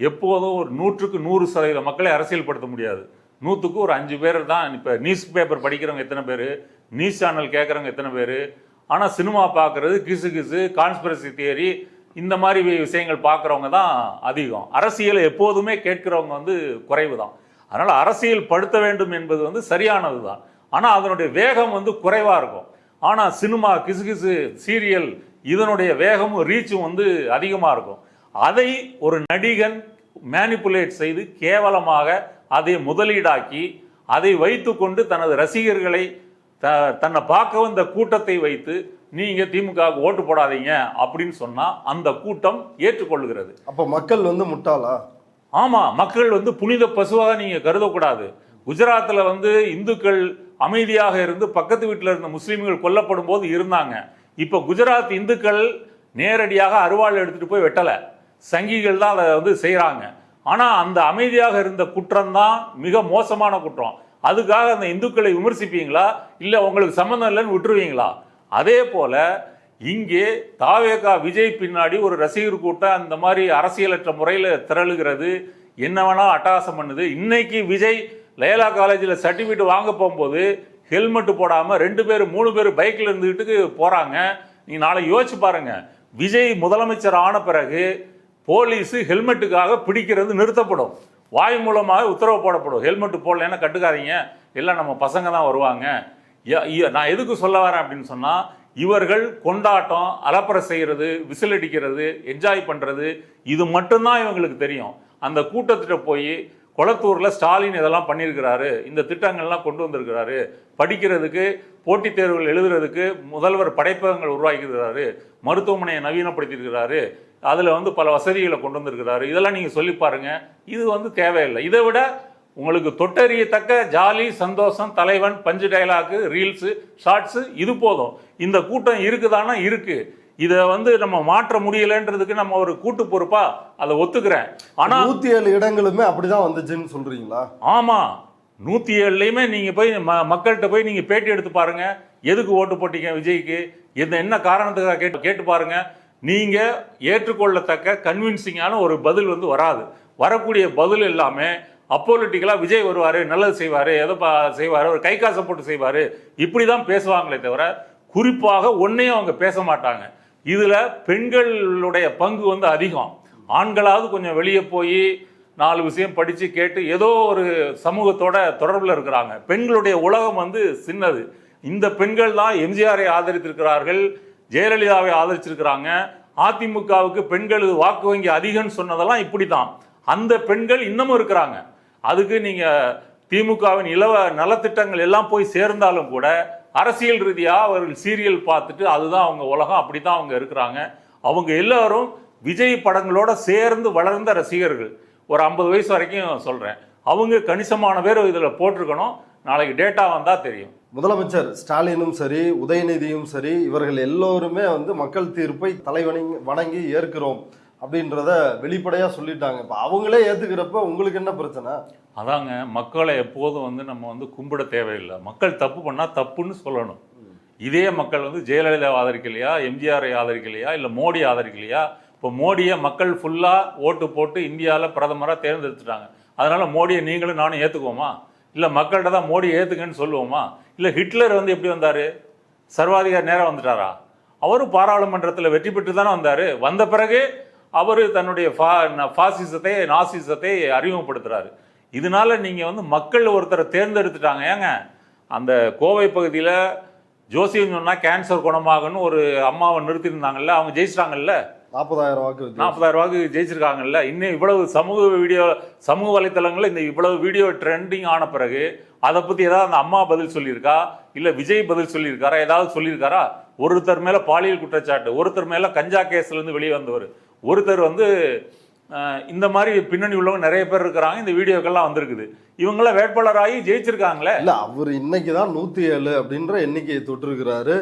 எப்போதும் ஒரு 100க்கு 100% மக்களை அரசியல் படுத்த முடியாது. 100க்கு ஒரு 5 பேர் தான். இப்போ நியூஸ் பேப்பர் படிக்கிறவங்க எத்தனை பேர், நியூஸ் சேனல் கேட்குறவங்க எத்தனை பேர், ஆனால் சினிமா பார்க்குறது, கிசு கான்ஸ்பிரசி தியரி, இந்த மாதிரி விஷயங்கள் பார்க்குறவங்க தான் அதிகம். அரசியலை எப்போதுமே கேட்குறவங்க வந்து குறைவு தான். அதனால் அரசியல் படுத்த வேண்டும் என்பது வந்து சரியானது தான். ஆனால் அதனுடைய வேகம் வந்து குறைவாக இருக்கும். ஆனால் சினிமா, கிசு சீரியல், இதனுடைய வேகமும் ரீச்சும் வந்து அதிகமாக இருக்கும். அதை ஒரு நடிகன் மேனிப்புலேட் செய்து கேவலமாக அதை முதலீடாக்கி அதை வைத்து கொண்டு தனது ரசிகர்களை தன்னை பார்க்க வந்த கூட்டத்தை வைத்து நீங்க திமுக ஓட்டு போடாதீங்க அப்படின்னு சொன்னா அந்த கூட்டம் ஏற்றுக்கொள்கிறது. அப்ப மக்கள் வந்து முட்டாளா? ஆமா, மக்கள் வந்து புனித பசுவாக நீங்க கருதக்கூடாது. குஜராத்ல வந்து இந்துக்கள் அமைதியாக இருந்து பக்கத்து வீட்டில் இருந்த முஸ்லீம்கள் கொல்லப்படும் போது இருந்தாங்க. இப்ப குஜராத் இந்துக்கள் நேரடியாக அருவாள் எடுத்துட்டு போய் வெட்டல, சங்கிகள் தான் அதை வந்து செய்யறாங்க. ஆனா அந்த அமைதியாக இருந்த குற்றம் தான் மிக மோசமான குற்றம். அதுக்காக அந்த இந்துக்களை விமர்சிப்பீங்களா, இல்ல உங்களுக்கு சம்பந்தம் இல்லைன்னு விட்டுருவீங்களா? அதே போல இங்கே தாவேகா விஜய் பின்னாடி ஒரு ரசிகர் கூட்டம் அந்த மாதிரி அரசியலற்ற முறையில் திரளுகிறது, என்ன வேணா அட்டகாசம் பண்ணுது. இன்னைக்கு விஜய் லயலா காலேஜில் சர்டிஃபிகேட் வாங்க போகும்போது ஹெல்மெட் போடாமல் 2 பேர் 3 பேர் பைக்கில் இருந்துகிட்டு போகிறாங்க. நீ நாளைக்கு யோசிச்சு பாருங்க, விஜய் முதலமைச்சர் ஆன பிறகு போலீஸு ஹெல்மெட்டுக்காக பிடிக்கிறது நிறுத்தப்படும், வாய் மூலமாக உத்தரவு போடப்படும். ஹெல்மெட் போடலைன்னா கட்டுக்காதீங்க, எல்லாம் நம்ம பசங்க தான் வருவாங்க. நான் எதுக்கு சொல்ல வரேன் அப்படின்னு சொன்னால், இவர்கள் கொண்டாட்டம், அலப்பறை செய்கிறது, விசில் அடிக்கிறது, என்ஜாய் பண்ணுறது, இது மட்டும்தான் இவங்களுக்கு தெரியும். அந்த கூட்டத்திட்ட போய் கொளத்தூரில் ஸ்டாலின் இதெல்லாம் பண்ணியிருக்கிறாரு, இந்த திட்டங்கள்லாம் கொண்டு வந்திருக்கிறாரு, படிக்கிறதுக்கு போட்டித் தேர்வுகள் எழுதுறதுக்கு முதல்வர் படைப்பகங்கள் உருவாக்கியிருக்கிறாரு, மருத்துவமனையை நவீனப்படுத்தியிருக்கிறாரு, அதில் வந்து பல வசதிகளை கொண்டு வந்திருக்கிறாரு, இதெல்லாம் நீங்கள் சொல்லி பாருங்க. இது வந்து தேவையில்லை. இதை விட உங்களுக்கு தொட்டறியத்தக்க ஜாலி, சந்தோஷம், தலைவன், பஞ்சு டைலாக்கு, ரீல்ஸு, ஷார்ட்ஸு, இது போதும். இந்த கூட்டம் இருக்குதானா இருக்கு. இதை வந்து நம்ம மாற்ற முடியலன்றதுக்கு நம்ம ஒரு கூட்டு பொறுப்பா அதை ஒத்துக்கிறேன். ஆனா 107 இடங்களுமே அப்படிதான் வந்துச்சுன்னு சொல்றீங்களா? ஆமா, 107லையுமே நீங்க போய் மக்கள்கிட்ட போய் நீங்க பேட்டி எடுத்து பாருங்க. எதுக்கு ஓட்டு போட்டீங்க விஜய்க்கு, என்ன காரணத்துக்காக கேட்டு பாருங்க. நீங்க ஏற்றுக்கொள்ளத்தக்க கன்வின்சிங்கான ஒரு பதில் வந்து வராது. வரக்கூடிய பதில் எல்லாமே அப்போலிட்டிக்கலா விஜய் வருவாரு, நல்லது செய்வாரு, எதை செய்வாரு, ஒரு கை காசை போட்டு செய்வாரு, இப்படிதான் பேசுவாங்களே தவிர குறிப்பாக ஒன்னையும் அவங்க பேச மாட்டாங்க. இதுல பெண்களுடைய பங்கு வந்து அதிகம். ஆண்களாவது கொஞ்சம் வெளியே போய் 4 விஷயம் படிச்சு கேட்டு ஏதோ ஒரு சமூகத்தோட தொடர்புல இருக்கிறாங்க. பெண்களுடைய உலகம் வந்து சின்னது. இந்த பெண்கள் தான் எம்ஜிஆரை ஆதரித்திருக்கிறார்கள், ஜெயலலிதாவை ஆதரிச்சிருக்கிறாங்க. அதிமுகவுக்கு பெண்கள் வாக்கு வங்கி அதிகம்னு சொன்னதெல்லாம் இப்படிதான். அந்த பெண்கள் இன்னமும் இருக்கிறாங்க. அதுக்கு நீங்க திமுகவின் நலத்திட்டங்கள் எல்லாம் போய் சேர்ந்தாலும் கூட அரசியல் ரீதியாக அவர்கள் சீரியல் பார்த்துட்டு அதுதான் அவங்க உலகம், அப்படித்தான் அவங்க இருக்கிறாங்க. அவங்க எல்லாரும் விஜய் படங்களோட சேர்ந்து வளர்ந்த ரசிகர்கள். ஒரு 50 வயசு வரைக்கும் சொல்றேன். அவங்க கணிசமான பேர் இதில் போட்டிருக்கணும். நாளைக்கு டேட்டா வந்தா தெரியும். முதலமைச்சர் ஸ்டாலினும் சரி, உதயநிதியும் சரி, இவர்கள் எல்லோருமே வந்து மக்கள் தீர்ப்பை வணங்கி ஏற்கிறோம் அப்படின்றத வெளிப்படையா சொல்லிட்டாங்க. இப்ப அவங்களே ஏத்துக்கிறப்ப உங்களுக்கு என்ன பிரச்சனை? அதாங்க, மக்களை எப்போதும் வந்து நம்ம வந்து கும்பிட தேவையில்லை. மக்கள் தப்பு பண்ணா தப்புன்னு சொல்லணும். இதே மக்கள் வந்து ஜெயலலிதா ஆதரிக்கலையா, எம்ஜிஆரை ஆதரிக்கலையா, இல்லை மோடி ஆதரிக்கலையா? இப்போ மோடியை மக்கள் ஃபுல்லாக ஓட்டு போட்டு இந்தியாவில் பிரதமராக தேர்ந்தெடுத்துட்டாங்க. அதனால மோடியை நீங்களும் நானும் ஏற்றுக்குவோமா? இல்லை மக்கள்கிட்ட தான் மோடியை ஏற்றுக்கன்னு சொல்லுவோமா? இல்லை ஹிட்லர் வந்து எப்படி வந்தார்? சர்வாதிகாரி நேரம் வந்துட்டாரா? அவரும் பாராளுமன்றத்தில் வெற்றி பெற்று தானே வந்தார். வந்த பிறகு அவர் தன்னுடைய பாசிசத்தை நாசிசத்தை அறிமுகப்படுத்துகிறாரு. இதனால நீங்கள் வந்து மக்கள் ஒருத்தரை தேர்ந்தெடுத்துட்டாங்க. ஏங்க, அந்த கோவை பகுதியில் ஜோசியம் சொன்னால் கேன்சர் குணமாகன்னு ஒரு அம்மாவை நிறுத்தியிருந்தாங்கல்ல, அவங்க ஜெயிச்சிட்டாங்கல்ல. 40,000 வாக்கு ஜெயிச்சிருக்காங்கல்ல. இன்னும் இவ்வளவு சமூக வலைத்தளங்களில் இந்த இவ்வளவு வீடியோ ட்ரெண்டிங் ஆன பிறகு அதை பற்றி ஏதாவது அந்த அம்மா பதில் சொல்லியிருக்கா? இல்லை விஜய் பதில் சொல்லியிருக்காரா? ஏதாவது சொல்லியிருக்காரா? ஒருத்தர் மேலே பாலியல் குற்றச்சாட்டு, ஒருத்தர் மேலே கஞ்சா கேஸ்லேருந்து வெளியே வந்தவர், ஒருத்தர் வந்து இந்த மாதிரி பின்னணி உள்ளவங்க நிறைய பேர் இருக்கிறாங்க. இந்த வீடியோக்கெல்லாம் வந்திருக்குது. இவங்களாம் வேட்பாளராகி ஜெயிச்சிருக்காங்களே. இல்ல, அவர் இன்னைக்கு தான் 107 அப்படின்ற எண்ணிக்கையை தொட்டிருக்கிறாரு.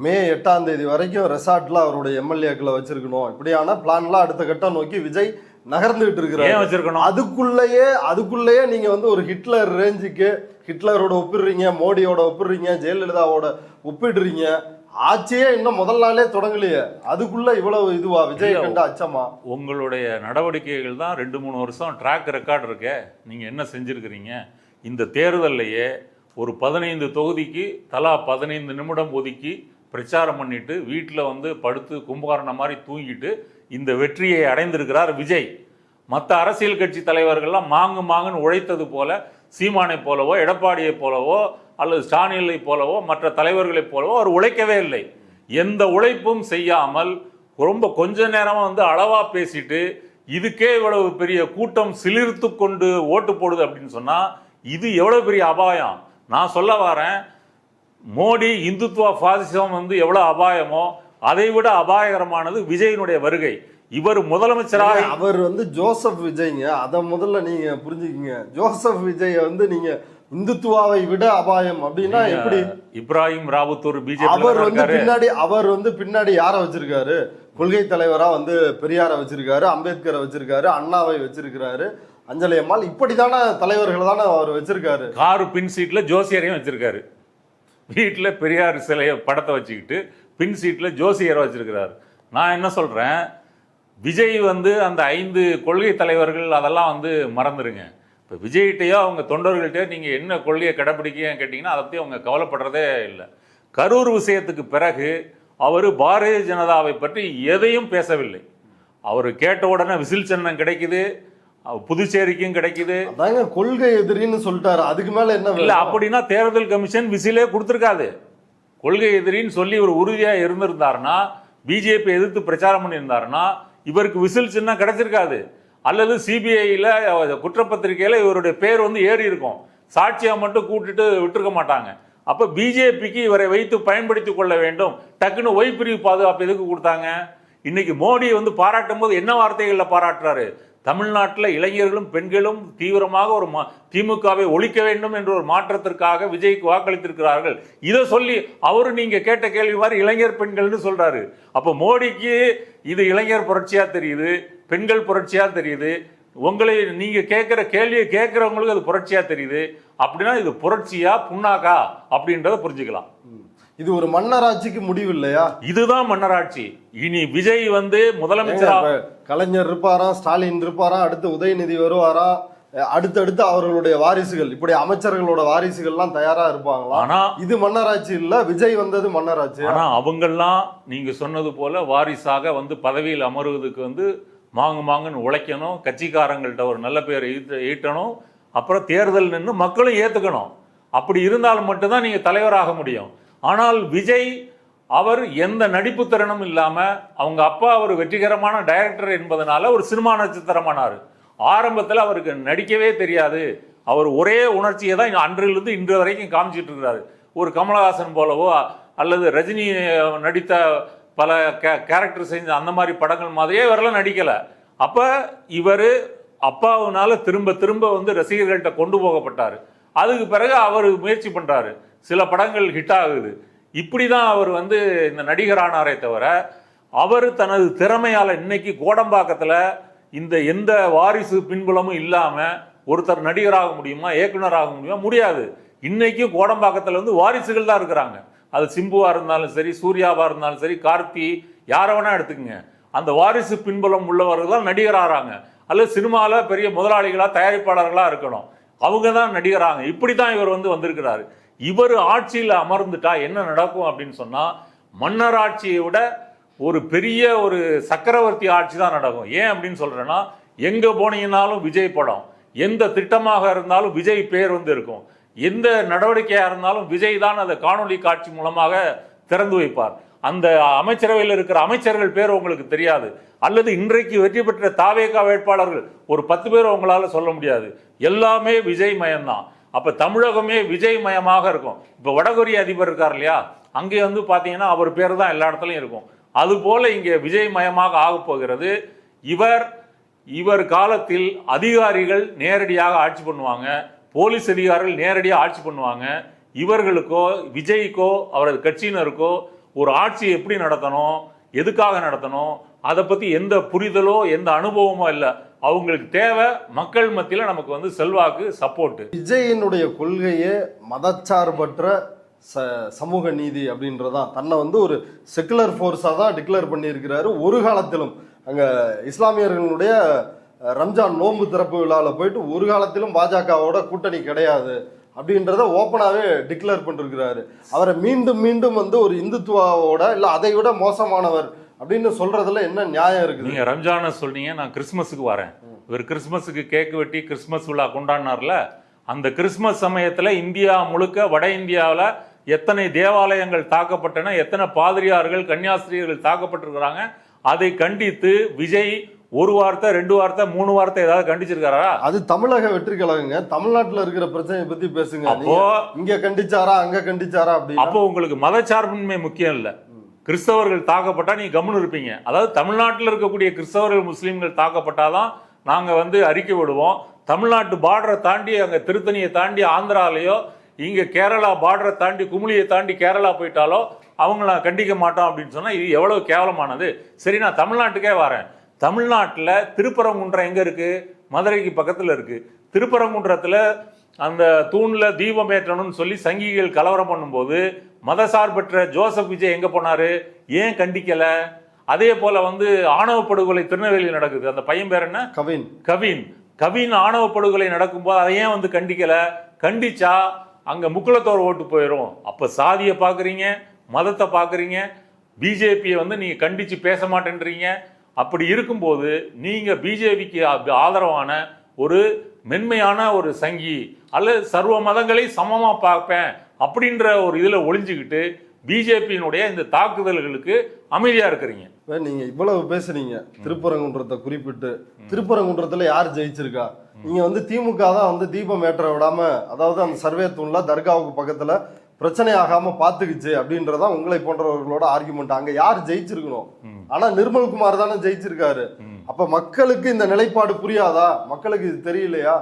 மே 8ஆம் தேதி வரைக்கும் ரெசார்ட்ல அவருடைய எம்எல்ஏக்களை வச்சிருக்கணும், இப்படியான பிளான்லாம் அடுத்த கட்டம் நோக்கி விஜய் நகர்ந்துகிட்டு இருக்கிறாரு. வச்சிருக்கணும். அதுக்குள்ளேயே நீங்க வந்து ஒரு ஹிட்லர் ரேஞ்சுக்கு ஹிட்லரோட ஒப்பிடுறீங்க, மோடியோட ஒப்பிடுறீங்க, ஜெயலலிதாவோட ஒப்பிடுறீங்க. ஆட்சியே இன்னும் முதல் நாளே தொடங்கலையே, அதுக்குள்ள இவ்வளவு இதுவா? விஜய் கண்ட அச்சமா? உங்களுடைய நடவடிக்கைகள் தான் 2-3 வருஷம் ட்ராக் ரெக்கார்டு இருக்கே. நீங்க என்ன செஞ்சிருக்கிறீங்க? இந்த தேர்தல்லையே ஒரு 15 தொகுதிக்கு தலா 15 நிமிடம் ஒதுக்கி பிரச்சாரம் பண்ணிட்டு வீட்டில் வந்து படுத்து கும்பகாரண மாதிரி தூங்கிட்டு இந்த வெற்றியை அடைந்திருக்கிறார் விஜய். மற்ற அரசியல் கட்சி தலைவர்கள்லாம் மாங்குன்னு உழைத்தது போல, சீமானை போலவோ எடப்பாடியை போலவோ அல்லது ஸ்டாலினை போலவோ மற்ற தலைவர்களைப் போலவோ அவர் உழைக்கவே இல்லை. எந்த உழைப்பும் செய்யாமல் ரொம்ப கொஞ்ச நேரமாக வந்து அளவா பேசிட்டு இதுக்கே இவ்வளவு பெரிய கூட்டம் சிலிர்த்து கொண்டு ஓட்டு போடுது அப்படின்னு சொன்னா இது எவ்வளவு பெரிய அபாயம். நான் சொல்ல வரேன், மோடி இந்துத்துவ பாசிசம் வந்து எவ்வளவு அபாயமோ அதை விட அபாயகரமானது விஜயினுடைய வருகை. இவர் முதலமைச்சராக, அவர் வந்து ஜோசப் விஜய்ங்க, அதை முதல்ல நீங்க புரிஞ்சுக்கீங்க. ஜோசப் விஜய் வந்து நீங்க இந்துத்துவாவை விட அபாயம் அப்படின்னா எப்படி? இப்ராஹிம் ராவுத்தூர் பிஜேபி அவர் வந்து பின்னாடி யாரை வச்சிருக்காரு? கொள்கை தலைவரா வந்து பெரியாரை வச்சிருக்காரு, அம்பேத்கரை வச்சிருக்காரு, அண்ணாவை வச்சிருக்கிறாரு, அஞ்சலி அம்மாள், இப்படித்தான தலைவர்கள் தானே அவர் வச்சிருக்காரு. காரு பின் சீட்ல ஜோசியரையும் வச்சிருக்காரு. வீட்டுல பெரியார் சிலைய படத்தை வச்சுக்கிட்டு பின் சீட்ல ஜோசியரை வச்சிருக்கிறாரு. நான் என்ன சொல்றேன், விஜய் வந்து அந்த 5 கொள்கை தலைவர்கள் அதெல்லாம் வந்து மறந்துடுங்க. இப்போ விஜய்கிட்டையோ அவங்க தொண்டர்கள்ட்டையோ நீங்கள் என்ன கொள்கையை கடைப்பிடிக்க கேட்டிங்கன்னா அதை பற்றி அவங்க கவலைப்படுறதே இல்லை. கரூர் விஷயத்துக்கு பிறகு அவர் பாரதிய ஜனதாவை பற்றி எதையும் பேசவில்லை. அவர் கேட்ட உடனே விசில் சின்னம் கிடைக்குது, புதுச்சேரிக்கும் கிடைக்குது. அதாங்க கொள்கை எதிரின்னு சொல்லிட்டாரு, அதுக்கு மேல என்ன இல்லை? அப்படின்னா தேர்தல் கமிஷன் விசிலே கொடுத்துருக்காது. கொள்கை எதிரின்னு சொல்லி ஒரு உறுதியாக இருந்திருந்தாருன்னா, பிஜேபி எதிர்த்து பிரச்சாரம் பண்ணியிருந்தாருன்னா இவருக்கு விசில் சின்னம் கிடைச்சிருக்காது. அல்லது சிபிஐயில் குற்றப்பத்திரிகையில் இவருடைய பேர் வந்து ஏறி இருக்கும், சாட்சியாக மட்டும் கூட்டிட்டு விட்டுருக்க மாட்டாங்க. அப்போ பிஜேபிக்கு இவரை வைத்து பயன்படுத்தி கொள்ள வேண்டும். டக்குன்னு ஒய் பிரிவு பாதுகாப்பு எதுக்கு கொடுத்தாங்க? இன்னைக்கு மோடி வந்து பாராட்டும் போது என்ன வார்த்தைகளில் பாராட்டுறாரு? தமிழ்நாட்டில் இளைஞர்களும் பெண்களும் தீவிரமாக ஒரு திமுகவை ஒழிக்க வேண்டும் என்ற ஒரு மாற்றத்திற்காக விஜய்க்கு வாக்களித்திருக்கிறார்கள். இதை சொல்லி அவரு நீங்க கேட்ட கேள்வி மாதிரி இளைஞர் பெண்கள்னு சொல்றாரு. அப்போ மோடிக்கு இது இளைஞர் புரட்சியா தெரியுது, பெண்கள் புரட்சியா தெரியுது. உங்களை நீங்க கேட்கிற கேள்வியை கேட்கிறவங்களுக்கு அது புரட்சியா தெரியுது. அப்படின்னா இது புரட்சியா புண்ணாக்கா அப்படின்றத புரிஞ்சுக்கலாம். இது ஒரு மன்னராட்சிக்கு முடிவு இல்லையா? இதுதான் மன்னராட்சி. இனி விஜய் வந்து முதலமைச்சரா, கலைஞர் இருப்பாராம், ஸ்டாலின் இருப்பாராம், அடுத்து உதயநிதி வருவாராம், அடுத்தடுத்து அவர்களுடைய வாரிசுகள், இப்படி அமைச்சர்களோட வாரிசுகள்லாம் தயாரா இருப்பாங்களா? ஆனா இது மன்னராட்சி இல்ல, விஜய் வந்தது மன்னராட்சி. ஆனா அவங்கெல்லாம் நீங்க சொன்னது போல வாரிசாக வந்து பதவியில் அமருவதுக்கு வந்து மாங்குன்னு உழைக்கணும், கட்சிக்காரங்கள்ட்ட ஒரு நல்ல பேர் ஈட்டணும், அப்புறம் தேர்தல் நின்று மக்களும் ஏத்துக்கணும். அப்படி இருந்தாலும் மட்டும்தான் நீங்க தலைவராக முடியும். ஆனால் விஜய் அவர் எந்த நடிப்பு திறனும் இல்லாம, அவங்க அப்பா ஒரு வெற்றிகரமான டைரக்டர் என்பதனால ஒரு சினிமா நட்சத்திரமானார். ஆரம்பத்தில் அவருக்கு நடிக்கவே தெரியாது. அவர் ஒரே உணர்ச்சியை தான் அன்றிலிருந்து இன்று வரைக்கும் காமிச்சிட்டு இருக்கிறாரு. ஒரு கமலஹாசன் போலவோ அல்லது ரஜினி நடித்த பல கேரக்டர் செஞ்ச அந்த மாதிரி படங்கள் மாதிரியே இவரெல்லாம் நடிக்கலை. அப்போ இவர் அப்பாவுனால திரும்ப திரும்ப வந்து ரசிகர்கள்ட்ட கொண்டு போகப்பட்டார். அதுக்கு பிறகு அவர் முயற்சி பண்ணுறாரு, சில படங்கள் ஹிட் ஆகுது. இப்படி தான் அவர் வந்து இந்த நடிகர் ஆனாரே தவிர அவர் தனது திறமையால இன்னைக்கு கோடம்பாக்கத்துல இந்த எந்த வாரிசு பின்புலமும் இல்லாம ஒருத்தர் நடிகராக முடியுமா, இயக்குனராக முடியுமா? முடியாது. இன்னைக்கும் கோடம்பாக்கத்துல வந்து வாரிசுகள் தான் இருக்கிறாங்க. அது சிம்புவா இருந்தாலும் சரி, சூர்யாவா இருந்தாலும் சரி, கார்த்தி, யாரை வேணா எடுத்துக்கங்க. அந்த வாரிசு பின்புலம் உள்ளவர்கள் தான் நடிகராகிறாங்க. அல்லது சினிமாவில் பெரிய முதலாளிகளா தயாரிப்பாளர்களா இருக்கணும், அவங்க தான் நடிகராங்க. இப்படி தான் இவர் வந்து வந்திருக்கிறாரு. இவர் ஆட்சியில் அமர்ந்துட்டா என்ன நடக்கும் அப்படின்னு சொன்னா, மன்னர் ஆட்சியை விட ஒரு பெரிய ஒரு சக்கரவர்த்தி ஆட்சி தான் நடக்கும். ஏன் அப்படின்னு சொல்றேன்னா, எங்க போனீங்கன்னாலும் விஜய் படம், எந்த திட்டமாக இருந்தாலும் விஜய் பேர் வந்து இருக்கும், எந்த நடவடிக்கையா இருந்தாலும் விஜய் தான் அதை காணொலி காட்சி மூலமாக திறந்து வைப்பார். அந்த அமைச்சரவையில் இருக்கிற அமைச்சர்கள் பேர் உங்களுக்கு தெரியாது, அல்லது இன்றைக்கு வெற்றி பெற்ற தாவேகா வேட்பாளர்கள் ஒரு 10 பேர் உங்களால சொல்ல முடியாது. எல்லாமே விஜய் மயம்தான். அப்ப தமிழகமே விஜய் மயமாக இருக்கும். இப்ப வடகொரிய அதிபர் இருக்கார் இல்லையா, அங்கே வந்து பாத்தீங்கன்னா அவர் பேர் தான் எல்லா இடத்துலையும் இருக்கும். அது போல இங்கே விஜய் மயமாக ஆக போகிறது. இவர் காலத்தில் அதிகாரிகள் நேரடியாக ஆட்சி பண்ணுவாங்க, போலீஸ் அதிகாரிகள் நேரடியாக ஆட்சி பண்ணுவாங்க. இவர்களுக்கோ விஜய்க்கோ அவரது கட்சியினருக்கோ ஒரு ஆட்சியை எப்படி நடத்தணும், எதுக்காக நடத்தணும், அதை பத்தி எந்த புரிதலோ எந்த அனுபவமோ இல்லை. அவங்களுக்கு தேவை மக்கள் மத்தியில் நமக்கு வந்து செல்வாக்கு, சப்போர்ட். விஜயினுடைய கொள்கையே மதச்சார்பற்ற சமூக நீதி அப்படின்றதான். தன்னை வந்து ஒரு செக்குலர் ஃபோர்ஸாக தான் டிக்ளேர் பண்ணியிருக்கிறாரு. ஒரு காலத்திலும் அங்கே இஸ்லாமியர்களுடைய ரம்ஜான் நோன்பு திறப்பு விழாவில் போயிட்டு ஒரு காலத்திலும் பாஜகவோட கூட்டணி கிடையாது அப்படின்றத ஓப்பனாகவே டிக்ளேர் பண்ணிருக்கிறாரு. அவரை மீண்டும் மீண்டும் வந்து ஒரு இந்துத்துவாவோட இல்லை அதை விட மோசமானவர் அப்படின்னு சொல்றதுல என்ன நியாயம் இருக்குது? நீங்க ரம்ஜானை சொன்னீங்க, நான் கிறிஸ்துமஸுக்கு வரேன். இவர் கிறிஸ்துமஸுக்கு கேக் வெட்டி கிறிஸ்துமஸ் விழா கொண்டாடினார்ல, அந்த கிறிஸ்துமஸ் சமயத்தில் இந்தியா முழுக்க வட இந்தியாவில் எத்தனை தேவாலயங்கள் தாக்கப்பட்டன, எத்தனை பாதிரியார்கள் கன்னியாஸ்திரியர்கள் தாக்கப்பட்டிருக்கிறாங்க. அதை கண்டித்து விஜய் ஒரு வார்த்தை, 2 வார்த்தை, 3 வார்த்தை ஏதாவது கண்டிச்சிருக்காரா? அது தமிழக வெற்றி கழகங்க. தமிழ்நாட்டில் இருக்கிற பிரச்சனையை பத்தி பேசுங்க. அப்போ இங்க கண்டிச்சாரா அங்க கண்டிச்சாரா அப்படி? அப்போ உங்களுக்கு மதச்சார்பின்மை முக்கியம் இல்லை. கிறிஸ்தவர்கள் தாக்கப்பட்டா நீங்க கம்முன்னு இருப்பீங்க. அதாவது தமிழ்நாட்டில் இருக்கக்கூடிய கிறிஸ்தவர்கள் முஸ்லீம்கள் தாக்கப்பட்டாதான் நாங்க வந்து அறிக்கை விடுவோம். தமிழ்நாட்டு பார்டரை தாண்டி அங்க திருத்தணியை தாண்டி ஆந்திராலேயோ, இங்க கேரளா பார்டரை தாண்டி குமுளியை தாண்டி கேரளா போயிட்டாலோ அவங்கள கண்டிக்க மாட்டோம் அப்படின்னு சொன்னா இது எவ்வளவு கேவலமானது. சரி, நான் தமிழ்நாட்டுக்கே வரேன். தமிழ்நாட்டில் திருப்பரங்குன்றம் எங்க இருக்கு? மதுரைக்கு பக்கத்துல இருக்கு. திருப்பரங்குன்றத்துல அந்த தூண்ல தீபம் ஏற்றணும்னு சொல்லி சங்கிகள் கலவரம் பண்ணும்போது மதசார்பற்ற ஜோசப் விஜய் எங்க போனாரு? ஏன் கண்டிக்கல? அதே போல வந்து ஆணவ படுகொலை திருநெல்வேலியில் நடக்குது. அந்த பையன் பேர் என்ன? கவின் ஆணவ படுகொலை நடக்கும்போது அதை ஏன் வந்து கண்டிக்கல? கண்டிச்சா அங்க முக்குளத்தோர் ஓட்டு போயிடும். அப்ப சாதியை பாக்குறீங்க, மதத்தை பாக்குறீங்க, பிஜேபியை வந்து நீங்க கண்டிச்சு பேச மாட்டேன்றீங்க. அப்படி இருக்கும்போது நீங்க பிஜேபிக்கு ஆதரவான ஒரு மென்மையான ஒரு சங்கி அல்லது சர்வ மதங்களை சமமா பார்ப்பேன் அப்படின்ற ஒரு இதுல ஒளிஞ்சுக்கிட்டு பிஜேபியினுடைய இந்த தாக்குதல்களுக்கு அமைதியா இருக்கிறீங்க. நீங்க இவ்வளவு பேசுறீங்க திருப்பரங்குன்றத்தை குறிப்பிட்டு. திருப்பரங்குன்றத்துல யார் ஜெயிச்சிருக்கா? நீங்க வந்து திமுக தான் வந்து தீபம் ஏற்ற விடாம, அதாவது அந்த சர்வே தூண்ல தர்காவுக்கு பக்கத்துல பிரச்சனை ஆகாம பாத்துக்குச்சு அப்படின்றதா உங்களை போன்றவர்களோட ஆர்குமெண்ட். அங்க யார் ஜெயிச்சிருக்கணும்? ஆனா நிர்மல்குமார் தானே ஜெயிச்சிருக்காரு. அப்ப மக்களுக்கு இந்த நிலைப்பாடு புரியாதா? மக்களுக்கு இது தெரியலையா?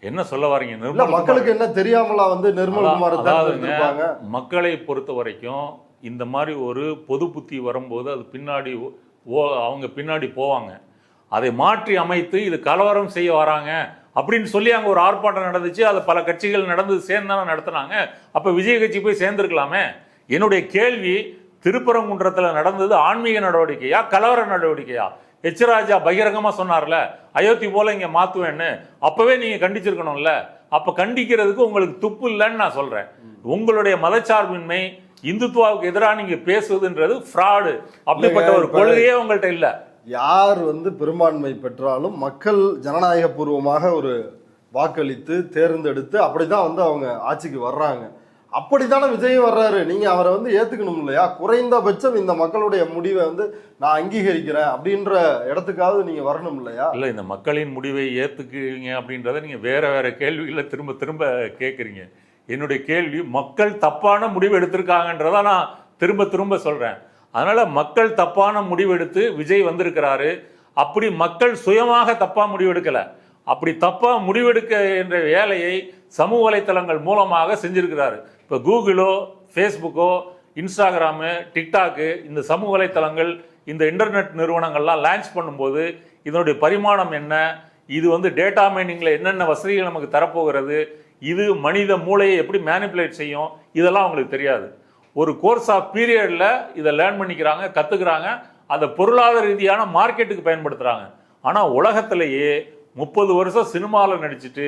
என்ன சொல்ல வரீங்க? மக்களுக்கு என்ன தெரியாமலா வந்து நிர்மல்குமார் தேர்ந்தெடுத்திருப்பாங்க? மக்களை பொறுத்த வரைக்கும் இந்த மாதிரி ஒரு பொது புத்தி வரும்போது அது பின்னாடி அவங்க பின்னாடி போவாங்க. அதை மாற்றி அமைத்து இது கலவரம் செய்ய வராங்க அப்படின்னு சொல்லி அங்கே ஒரு ஆர்ப்பாட்டம் நடந்துச்சு. அது பல கட்சிகள் நடந்து சேர்ந்தானே நடத்தினாங்க. அப்போ விஜய் கட்சி போய் சேர்ந்துருக்கலாமே. என்னுடைய கேள்வி, திருப்பரங்குன்றத்தில் நடந்தது ஆன்மீக நடவடிக்கையா கலவர நடவடிக்கையா? எச் ராஜா பகிரங்கமா சொன்னார்ல, அயோத்தி போல இங்க மாத்துவேன்னு. அப்பவே நீங்க கண்டிச்சிருக்கணும்ல. அப்ப கண்டிக்கிறதுக்கு உங்களுக்கு துப்பு இல்லைன்னு நான் சொல்றேன். உங்களுடைய மதச்சார்பின்மை, இந்துத்துவாவுக்கு எதிராக நீங்க பேசுவதுன்றது ஃப்ராடு. அப்படிப்பட்ட ஒரு கொள்கையே உங்கள்கிட்ட இல்ல. யார் வந்து பெரும்பான்மை பெற்றாலும் மக்கள் ஜனநாயக பூர்வமாக ஒரு வாக்களித்து தேர்ந்தெடுத்து அப்படிதான் வந்து அவங்க ஆட்சிக்கு வர்றாங்க. அப்படித்தானே விஜய் வர்றாரு. நீங்க அவரை வந்து ஏத்துக்கணும் இல்லையா? குறைந்தபட்சம் இந்த மக்களுடைய முடிவை வந்து நான் அங்கீகரிக்கிறேன் அப்படின்ற இடத்துக்காவது நீங்க வரணும் இல்லையா? இல்ல, இந்த மக்களின் முடிவை ஏத்துக்குவீங்க அப்படின்றத நீங்க வேற வேற கேள்விகளை திரும்ப திரும்ப கேட்குறீங்க. என்னுடைய கேள்வி, மக்கள் தப்பான முடிவு எடுத்திருக்காங்கன்றத நான் திரும்ப திரும்ப சொல்றேன். அதனால மக்கள் தப்பான முடிவெடுத்து விஜய் வந்திருக்கிறாரு. அப்படி மக்கள் சுயமாக தப்பா முடிவெடுக்கல. அப்படி தப்பா முடிவெடுக்க என்ற வேலையை சமூக வலைத்தளங்கள் மூலமாக செஞ்சிருக்கிறாரு. இப்போ கூகுளோ, ஃபேஸ்புக்கோ, இன்ஸ்டாகிராமு, டிக்டாக்கு, இந்த சமூக வலைத்தளங்கள் இந்த இன்டர்நெட் நிறுவனங்கள்லாம் லான்ச் பண்ணும்போது இதனுடைய பரிமாணம் என்ன, இது வந்து டேட்டா மைனிங்கில் என்னென்ன வசதிகள் நமக்கு தரப்போகிறது, இது மனித மூளையை எப்படி மேனிப்புலேட் செய்யும், இதெல்லாம் அவங்களுக்கு தெரியாது. ஒரு கோர்ஸ் ஆஃப் பீரியடில் இதை லேர்ன் பண்ணிக்கிறாங்க, கற்றுக்குறாங்க, அதை பொருளாதார ரீதியான மார்க்கெட்டுக்கு பயன்படுத்துகிறாங்க. ஆனால் உலகத்திலேயே 30 வருஷம் சினிமாவில் நடிச்சுட்டு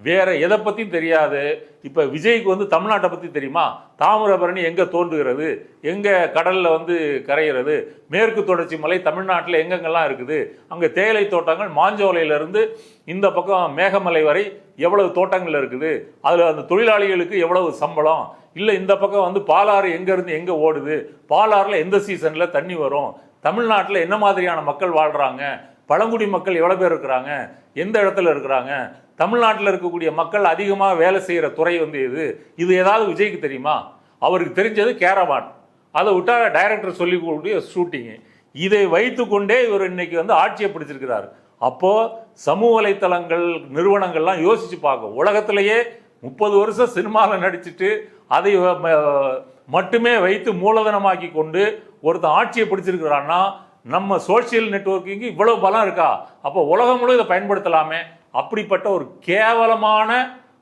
வேற எதை பற்றியும் தெரியாது. இப்போ விஜய்க்கு வந்து தமிழ்நாட்டை பற்றி தெரியுமா? தாமிரபரணி எங்கே தோன்றுகிறது, எங்கே கடலில் வந்து கரைகிறது, மேற்கு தொடர்ச்சி மலை தமிழ்நாட்டில் எங்கெங்கெல்லாம் இருக்குது, அங்கே தேயிலை தோட்டங்கள் மாஞ்சோலையிலேருந்து இந்த பக்கம் மேகமலை வரை எவ்வளவு தோட்டங்கள் இருக்குது, அதில் அந்த தொழிலாளிகளுக்கு எவ்வளவு சம்பளம், இல்லை இந்த பக்கம் வந்து பாலாறு எங்கேருந்து எங்கே ஓடுது, பாலாறில் எந்த சீசனில் தண்ணி வரும், தமிழ்நாட்டில் என்ன மாதிரியான மக்கள் வாழ்கிறாங்க, பழங்குடி மக்கள் எவ்வளோ பேர் இருக்கிறாங்க, எந்த இடத்துல இருக்கிறாங்க, தமிழ்நாட்டில் இருக்கக்கூடிய மக்கள் அதிகமாக வேலை செய்கிற துறை வந்து இது ஏதாவது விஜய்க்கு தெரியுமா? அவருக்கு தெரிஞ்சது கேரவான், அதை விட்டால் டைரக்டர் சொல்லிக்கூடிய ஷூட்டிங்கு. இதை வைத்து கொண்டே இவர் இன்னைக்கு வந்து ஆட்சியை பிடிச்சிருக்கிறார். அப்போது சமூக வலைத்தளங்கள் நிறுவனங்கள்லாம் யோசித்து பார்க்கும். உலகத்திலேயே 30 வருஷம் சினிமாவில் நடிச்சுட்டு அதை மட்டுமே வைத்து மூலதனமாக்கி கொண்டு ஒருத்தன் ஆட்சியை பிடிச்சிருக்கிறான்னா நம்ம சோசியல் நெட்வொர்க்கிங்கு இவ்வளவு பலம் இருக்கா? அப்போ உலகம் முழு இதை பயன்படுத்தலாமே. அப்படிப்பட்ட ஒரு கேவலமான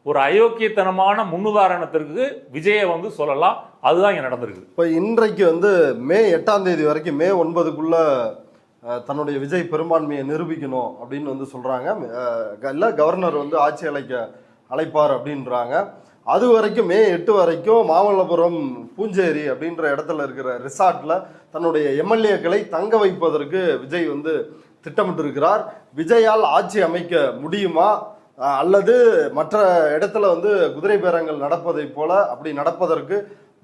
ஒரு அயோக்கியத்தனமான முன்னுதாரணத்திற்கு விஜயை வந்து சொல்லலாம். அதுதான் இங்கே நடந்திருக்கு. இப்போ இன்றைக்கு வந்து மே 8ஆம் தேதி வரைக்கும், மே 9க்குள்ள தன்னுடைய விஜய் பெரும்பான்மையை நிரூபிக்கணும் அப்படின்னு வந்து சொல்றாங்க. இல்லை கவர்னர் வந்து ஆட்சி அழைப்பார் அப்படின்றாங்க. அது வரைக்கும் மே 8 வரைக்கும் மாமல்லபுரம் பூஞ்சேரி அப்படின்ற இடத்துல இருக்கிற ரிசார்ட்ல தன்னுடைய எம்எல்ஏக்களை தங்க வைப்பதற்கு விஜய் வந்து திட்டமிட்டு இருக்கிறார். விஜயால் ஆட்சி அமைக்க முடியுமா, அல்லது மற்ற இடத்துல வந்து குதிரை பேரங்கள் நடப்பதை போல அப்படி நடப்பதற்கு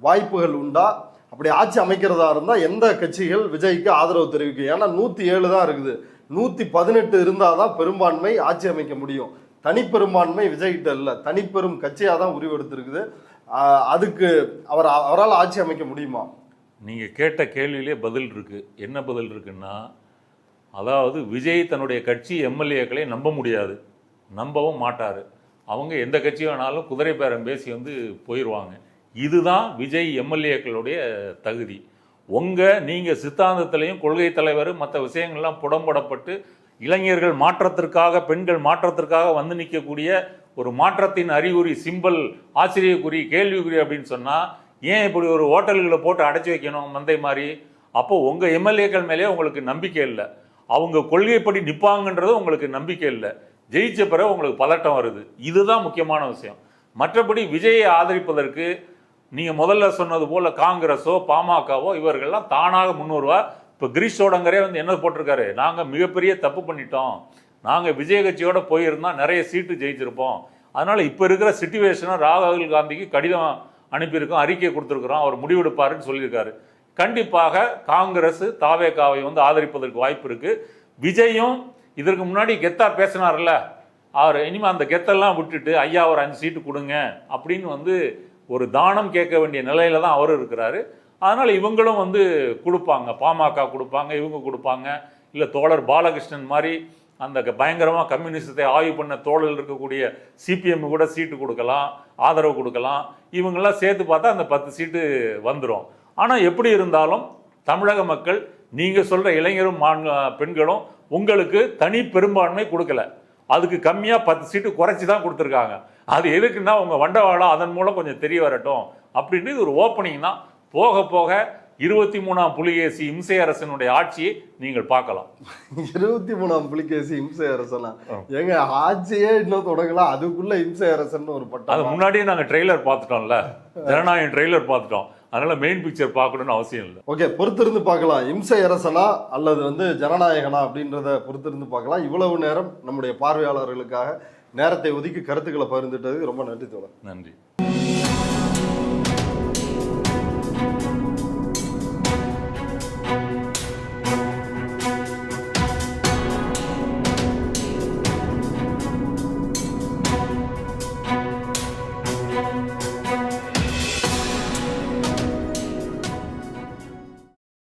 வாய்ப்புகள் உண்டா? அப்படி ஆட்சி அமைக்கிறதா இருந்தால் எந்த கட்சிகள் விஜய்க்கு ஆதரவு தெரிவிக்கும்? ஏன்னா 107 தான் இருக்குது. 118 இருந்தாதான் பெரும்பான்மை ஆட்சி அமைக்க முடியும். தனிப்பெரும்பான்மை விஜய்கிட்ட இல்லை, தனிப்பெரும் கட்சியாக தான் உருவெடுத்திருக்குது. அதுக்கு அவரால் ஆட்சி அமைக்க முடியுமா? நீங்கள் கேட்ட கேள்வியிலே பதில் இருக்கு. என்ன பதில் இருக்குன்னா, அதாவது விஜய் தன்னுடைய கட்சி எம்எல்ஏக்களை நம்ப முடியாது, நம்பவும் மாட்டார். அவங்க எந்த கட்சி வேணாலும் குதிரை பேரம் பேசி வந்து போயிடுவாங்க. இதுதான் விஜய் எம்எல்ஏக்களுடைய தகுதி. நீங்கள் சித்தாந்தத்திலையும் கொள்கை தலைவர் மற்ற விஷயங்கள்லாம் புடம்படப்பட்டு இளைஞர்கள் மாற்றத்திற்காக, பெண்கள் மாற்றத்திற்காக வந்து நிற்கக்கூடிய ஒரு மாற்றத்தின் அறிகுறி, சிம்பல், ஆச்சரியக்குறி, கேள்விக்குறி அப்படின்னு சொன்னால் ஏன் இப்படி ஒரு ஹோட்டல்களை போட்டு அடைச்சி வைக்கணும் மந்தை மாதிரி? அப்போ உங்கள் எம்எல்ஏக்கள் மேலே உங்களுக்கு நம்பிக்கை இல்லை, அவங்க கொள்கைப்படி நிற்பாங்கன்றது உங்களுக்கு நம்பிக்கை இல்லை. ஜெயிச்ச பிறகு உங்களுக்கு பதட்டம் வருது. இதுதான் முக்கியமான விஷயம். மற்றபடி விஜயை ஆதரிப்பதற்கு நீங்கள் முதல்ல சொன்னது போல் காங்கிரஸோ பாமகவோ இவர்கள்லாம் தானாக முன்வருவா. இப்போ கிரீஷ் சோடங்கரே வந்து என்ன போட்டிருக்காரு, நாங்கள் மிகப்பெரிய தப்பு பண்ணிட்டோம், நாங்கள் விஜய் கட்சியோட போயிருந்தால் நிறைய சீட்டு ஜெயிச்சிருப்போம், அதனால் இப்போ இருக்கிற சிச்சுவேஷனை ராகுல் காந்திக்கு கடிதம் அனுப்பியிருக்கோம், அறிக்கை கொடுத்துருக்குறோம், அவர் முடிவெடுப்பாருன்னு சொல்லியிருக்காரு. கண்டிப்பாக காங்கிரஸ் தாவேகாவை வந்து ஆதரிப்பதற்கு வாய்ப்பு இருக்கு. விஜயும் இதற்கு முன்னாடி கெத்தா பேசினார்ல, அவர் இனிமேல் அந்த கெத்தெல்லாம் விட்டுட்டு ஐயா ஒரு 5 சீட்டு கொடுங்க அப்படின்னு வந்து ஒரு தானம் கேட்க வேண்டிய நிலையில தான் அவர் இருக்கிறாரு. அதனால் இவங்களும் வந்து கொடுப்பாங்க, பாமக கொடுப்பாங்க, இவங்க கொடுப்பாங்க, இல்லை தோழர் பாலகிருஷ்ணன் மாதிரி அந்த பயங்கரமாக கம்யூனிஸ்டத்தை ஆய்வு பண்ண தோழல் இருக்கக்கூடிய சிபிஎம் கூட சீட்டு கொடுக்கலாம், ஆதரவு கொடுக்கலாம். இவங்கெல்லாம் சேர்த்து பார்த்தா அந்த 10 சீட்டு வந்துடும். ஆனால் எப்படி இருந்தாலும் தமிழக மக்கள் நீங்கள் சொல்கிற இளைஞரும் பெண்களும் உங்களுக்கு தனி பெரும்பான்மை கொடுக்கல, அதுக்கு கம்மியாக 10 சீட்டு குறைச்சி தான் கொடுத்துருக்காங்க. அது எதுக்குன்னா உங்கள் வண்டவாளம் அதன் மூலம் கொஞ்சம் தெரிய வரட்டும் அப்படின்னு இது ஒரு ஓப்பனிங் தான். போக போக 23ஆம் புலிகேசி இம்சை அரசனுடைய ஆட்சியை நீங்கள் பார்க்கலாம். 23ஆம் புலிகேசி இம்சை அரசனா? எங்க ஆட்சியே இன்னும் தொடங்கலாம், அதுக்குள்ள இம்சை அரசன் ஒரு பட்டம். அது முன்னாடியே நாங்கள் ட்ரெய்லர் பார்த்துட்டோம்ல, ஜனநாயகம் ட்ரெய்லர் பார்த்துட்டோம், அதனால மெயின் பிக்சர் பார்க்கணும்னு அவசியம் இல்லை. ஓகே, பொறுத்திருந்து பார்க்கலாம். இம்சை அரசனா அல்லது வந்து ஜனநாயகனா அப்படின்றத பொறுத்திருந்து பார்க்கலாம். இவ்வளவு நேரம் நம்முடைய பார்வையாளர்களுக்காக நேரத்தை ஒதுக்கி கருத்துக்களை பகிர்ந்துட்டதுக்கு ரொம்ப நன்றி தோழர். நன்றி.